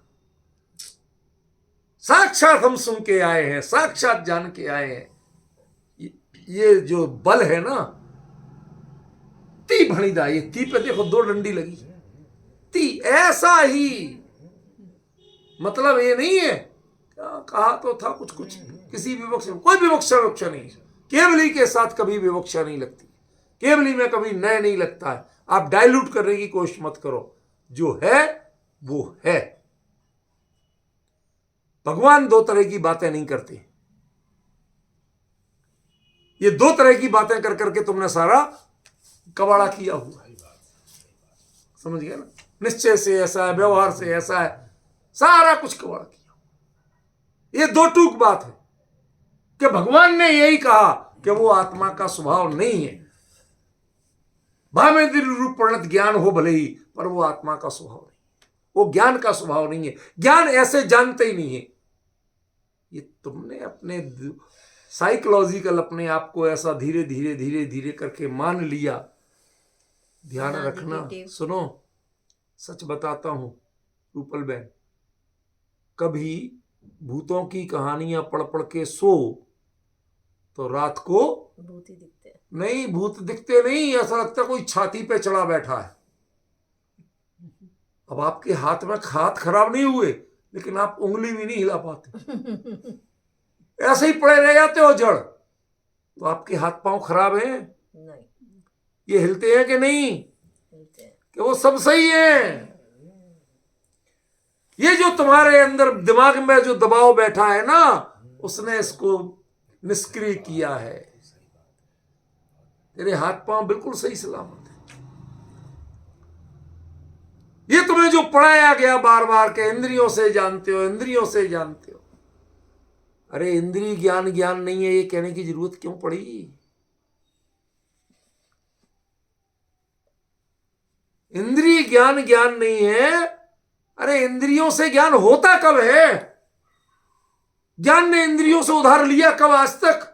साक्षात हम सुन के आए हैं, साक्षात जान के आए हैं। ये जो बल है ना, ती भणिदा, ये ती पे देखो 2 डंडी लगी, ती ऐसा ही। मतलब ये नहीं है कहा तो था कुछ कुछ, किसी विवक्षा, कोई विवक्षा नहीं। केवली के साथ कभी विवक्षा नहीं लगती, केवली में कभी नए नहीं लगता है। आप डाइल्यूट करने की कोशिश मत करो, जो है वो है। भगवान 2 तरह की बातें नहीं करते। ये 2 तरह की बातें कर करके तुमने सारा कबाड़ा किया हुआ है, समझ गया ना। निश्चय से ऐसा है, व्यवहार से ऐसा है, सारा कुछ कबाड़ा किया। ये 2 टूक बात है कि भगवान ने यही कहा कि वो आत्मा का स्वभाव नहीं है। भावेंद्र रूप परिणत ज्ञान हो भले ही, पर वो आत्मा का स्वभाव नहीं, वो ज्ञान का स्वभाव नहीं है। ज्ञान ऐसे जानते ही नहीं है। ये तुमने अपने साइकोलॉजिकल अपने आप को ऐसा धीरे धीरे धीरे धीरे करके मान लिया। ध्यान रखना, सुनो, सच बताता हूं रूपल बहन, कभी भूतों की कहानियां पढ़ पढ़ के सो तो रात को भूत ही दिखते हैं। नहीं, भूत दिखते नहीं, ऐसा लगता है कोई छाती पे चढ़ा बैठा है। अब आपके हाथ में हाथ खराब नहीं हुए, लेकिन आप उंगली भी नहीं हिला पाते, ऐसे ही पड़े रह जाते हो जड़। तो आपके हाथ पांव खराब हैं? नहीं। ये हिलते हैं कि नहीं? हिलते हैं। कि वो सब सही है? ये जो तुम्हारे अंदर दिमाग में जो दबाव बैठा है ना, उसने इसको निष्क्रिय किया है। तेरे हाथ पांव बिल्कुल सही सलामत है। ये तुम्हें जो पढ़ाया गया बार बार के इंद्रियों से जानते हो, इंद्रियों से जानते हो, अरे इंद्रिय ज्ञान ज्ञान नहीं है, ये कहने की जरूरत क्यों पड़ी? इंद्रिय ज्ञान ज्ञान नहीं है। अरे इंद्रियों से ज्ञान होता कब है? ज्ञान ने इंद्रियों से उधार लिया कब आज तक?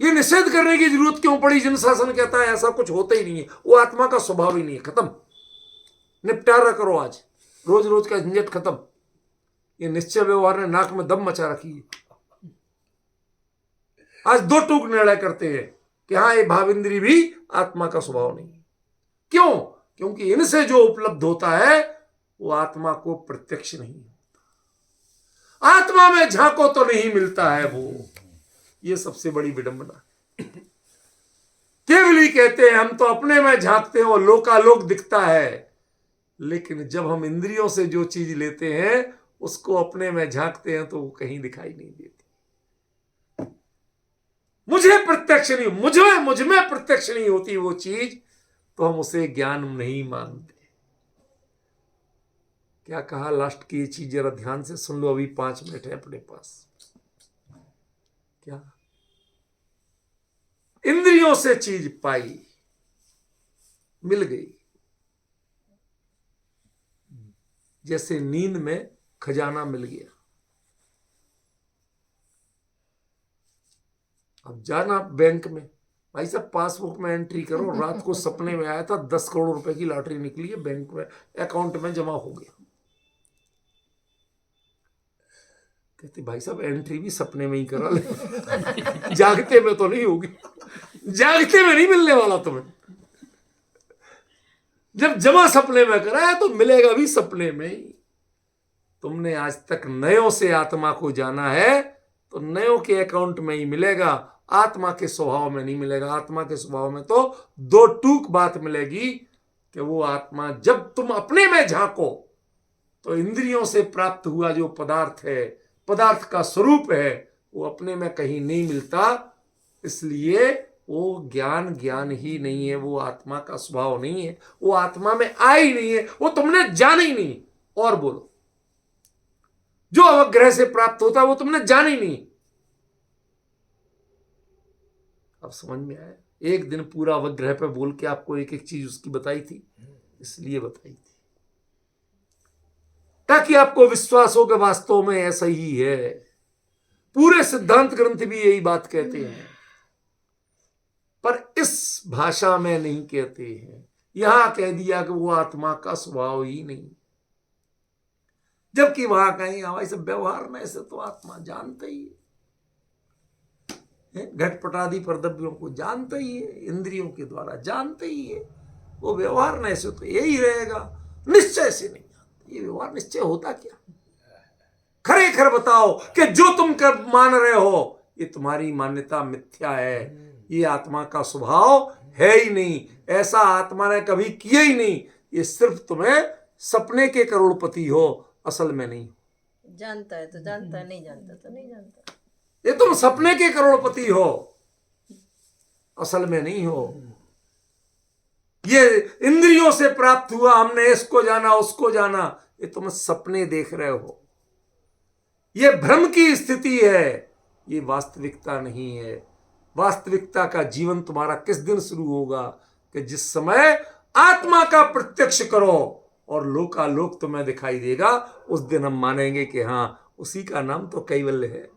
ये निषेध करने की जरूरत क्यों पड़ी? जिन शासन कहता है ऐसा कुछ होता ही नहीं है, वो आत्मा का स्वभाव ही नहीं है। खत्म, निपटारा करो आज, रोज रोज का झंझट खत्म। ये निश्चय व्यवहार ने नाक में दम मचा रखी है। आज 2 टूक निर्णय करते हैं कि हाँ, ये भावेंद्री भी आत्मा का स्वभाव नहीं है। क्यों? क्योंकि इनसे जो उपलब्ध होता है वो आत्मा को प्रत्यक्ष नहीं होता। आत्मा में झांको तो नहीं मिलता है वो। ये सबसे बड़ी विडंबना। केवली कहते हैं हम तो अपने में झांकते हैं, लोकालोक दिखता है। लेकिन जब हम इंद्रियों से जो चीज लेते हैं उसको अपने में झांकते हैं तो वो कहीं दिखाई नहीं देती। मुझे प्रत्यक्ष नहीं, मुझ में प्रत्यक्ष नहीं होती वो चीज, तो हम उसे ज्ञान नहीं मानते। क्या कहा लास्ट की ये चीज जरा ध्यान से सुन लो, अभी 5 मिनट है अपने पास। क्या? इंद्रियों से चीज पाई, मिल गई, जैसे नींद में खजाना मिल गया। अब जाना बैंक में, भाई साहब पासबुक में एंट्री करो। रात को सपने में आया था 10 करोड़ रुपए की लॉटरी निकली है, बैंक में अकाउंट में जमा हो गया। कहते भाई साहब एंट्री भी सपने में ही करा ले, जागते में तो नहीं होगी, जागते में नहीं मिलने वाला तुम्हें। जब जमा सपने में करा है तो मिलेगा भी सपने में ही। तुमने आज तक नयों से आत्मा को जाना है तो नयों के अकाउंट में ही मिलेगा, आत्मा के स्वभाव में नहीं मिलेगा। आत्मा के स्वभाव में तो 2 टूक बात मिलेगी कि वो आत्मा जब तुम अपने में झांको तो इंद्रियों से प्राप्त हुआ जो पदार्थ है, पदार्थ का स्वरूप है, वो अपने में कहीं नहीं मिलता, इसलिए वो ज्ञान ज्ञान ही नहीं है, वो आत्मा का स्वभाव नहीं है, वो आत्मा में आ ही नहीं है, वो तुमने जाना ही नहीं। और बोलो, जो अवग्रह से प्राप्त होता है वो तुमने जाना ही नहीं। अब समझ में आया? एक दिन पूरा अवग्रह पे बोल के आपको एक एक चीज उसकी बताई थी, इसलिए बताई थी ताकि आपको विश्वास हो कि वास्तव में ऐसा ही है। पूरे सिद्धांत ग्रंथ भी यही बात कहते हैं, पर इस भाषा में नहीं कहते हैं। यहां कह दिया कि वो आत्मा का स्वभाव ही नहीं, जबकि वहां कहीं हमारे सब व्यवहार में से तो आत्मा जानता ही है, घटपटादि परद्रव्यों को जानता ही है, इंद्रियों के द्वारा जानता ही है। वो व्यवहार में से तो यही रहेगा, निश्चय से नहीं जानता। ये व्यवहार निश्चय होता क्या? खरे खर बताओ कि जो तुम कर मान रहे हो ये तुम्हारी मान्यता मिथ्या है, ये आत्मा का स्वभाव है ही नहीं, ऐसा आत्मा ने कभी किया ही नहीं। ये सिर्फ तुम्हें सपने के करोड़पति हो, असल में नहीं। जानता है तो जानता है, नहीं जानता तो नहीं जानता। ये तुम सपने के करोड़पति हो, असल में नहीं हो। ये इंद्रियों से प्राप्त हुआ, हमने इसको जाना उसको जाना, ये तुम सपने देख रहे हो, ये भ्रम की स्थिति है, ये वास्तविकता नहीं है। वास्तविकता का जीवन तुम्हारा किस दिन शुरू होगा कि जिस समय आत्मा का प्रत्यक्ष करो और लोकालोक तुम्हें दिखाई देगा, उस दिन हम मानेंगे कि हां, उसी का नाम तो कैवल्य है।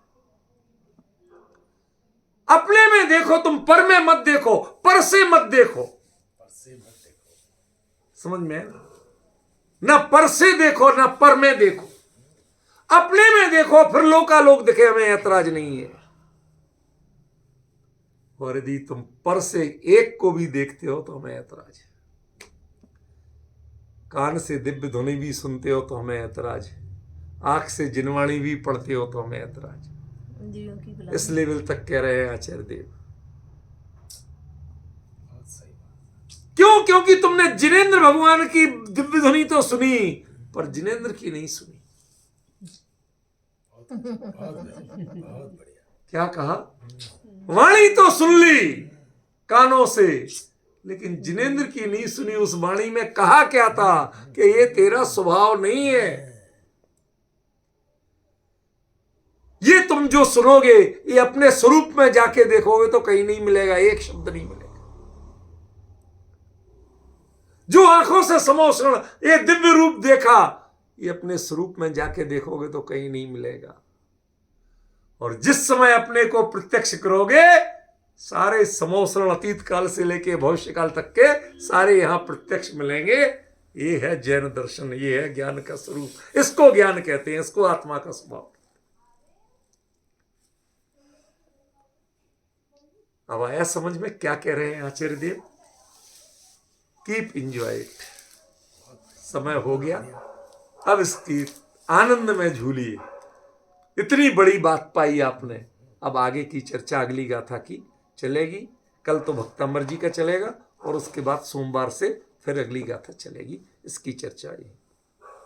अपने में देखो तुम, पर में मत देखो, पर से मत देखो। समझ में? ना पर से देखो ना पर में देखो, अपने में देखो, फिर लोकालोक दिखे, हमें ऐतराज नहीं है। और यदि तुम पर से एक को भी देखते हो तो हमें ऐतराज है, कान से दिव्य ध्वनि भी सुनते हो तो हमें ऐतराज है, आंख से जिनवाणी भी पढ़ते हो तो हमें ऐतराज है। इस लेवल तक कह रहे हैं आचार्य देव। क्यों? क्योंकि तुमने जिनेंद्र भगवान की दिव्य ध्वनि तो सुनी, पर जिनेंद्र की नहीं सुनी। क्या कहा? वाणी तो सुन ली कानों से, लेकिन जिनेंद्र की नहीं सुनी। उस वाणी में कहा क्या था कि ये तेरा स्वभाव नहीं है, ये तुम जो सुनोगे ये अपने स्वरूप में जाके देखोगे तो कहीं नहीं मिलेगा, एक शब्द नहीं मिलेगा। जो आंखों से समोषण ये दिव्य रूप देखा, ये अपने स्वरूप में जाके देखोगे तो कहीं नहीं मिलेगा। और जिस समय अपने को प्रत्यक्ष करोगे, सारे समोषण अतीत काल से लेके भविष्य काल तक के सारे यहां प्रत्यक्ष मिलेंगे। ये है जैन दर्शन, ये है ज्ञान का स्वरूप। इसको ज्ञान कहते हैं, इसको आत्मा का स्वभाव। अब आया समझ में क्या कह रहे हैं Acharya Dev? Keep enjoy it. समय हो गया, अब इसकी आनंद में झूलिए। इतनी बड़ी बात पाई आपने, अब आगे की चर्चा अगली गाथा की चलेगी। कल तो भक्तांबर जी का चलेगा और उसके बाद सोमवार से फिर अगली गाथा चलेगी, इसकी चर्चा है।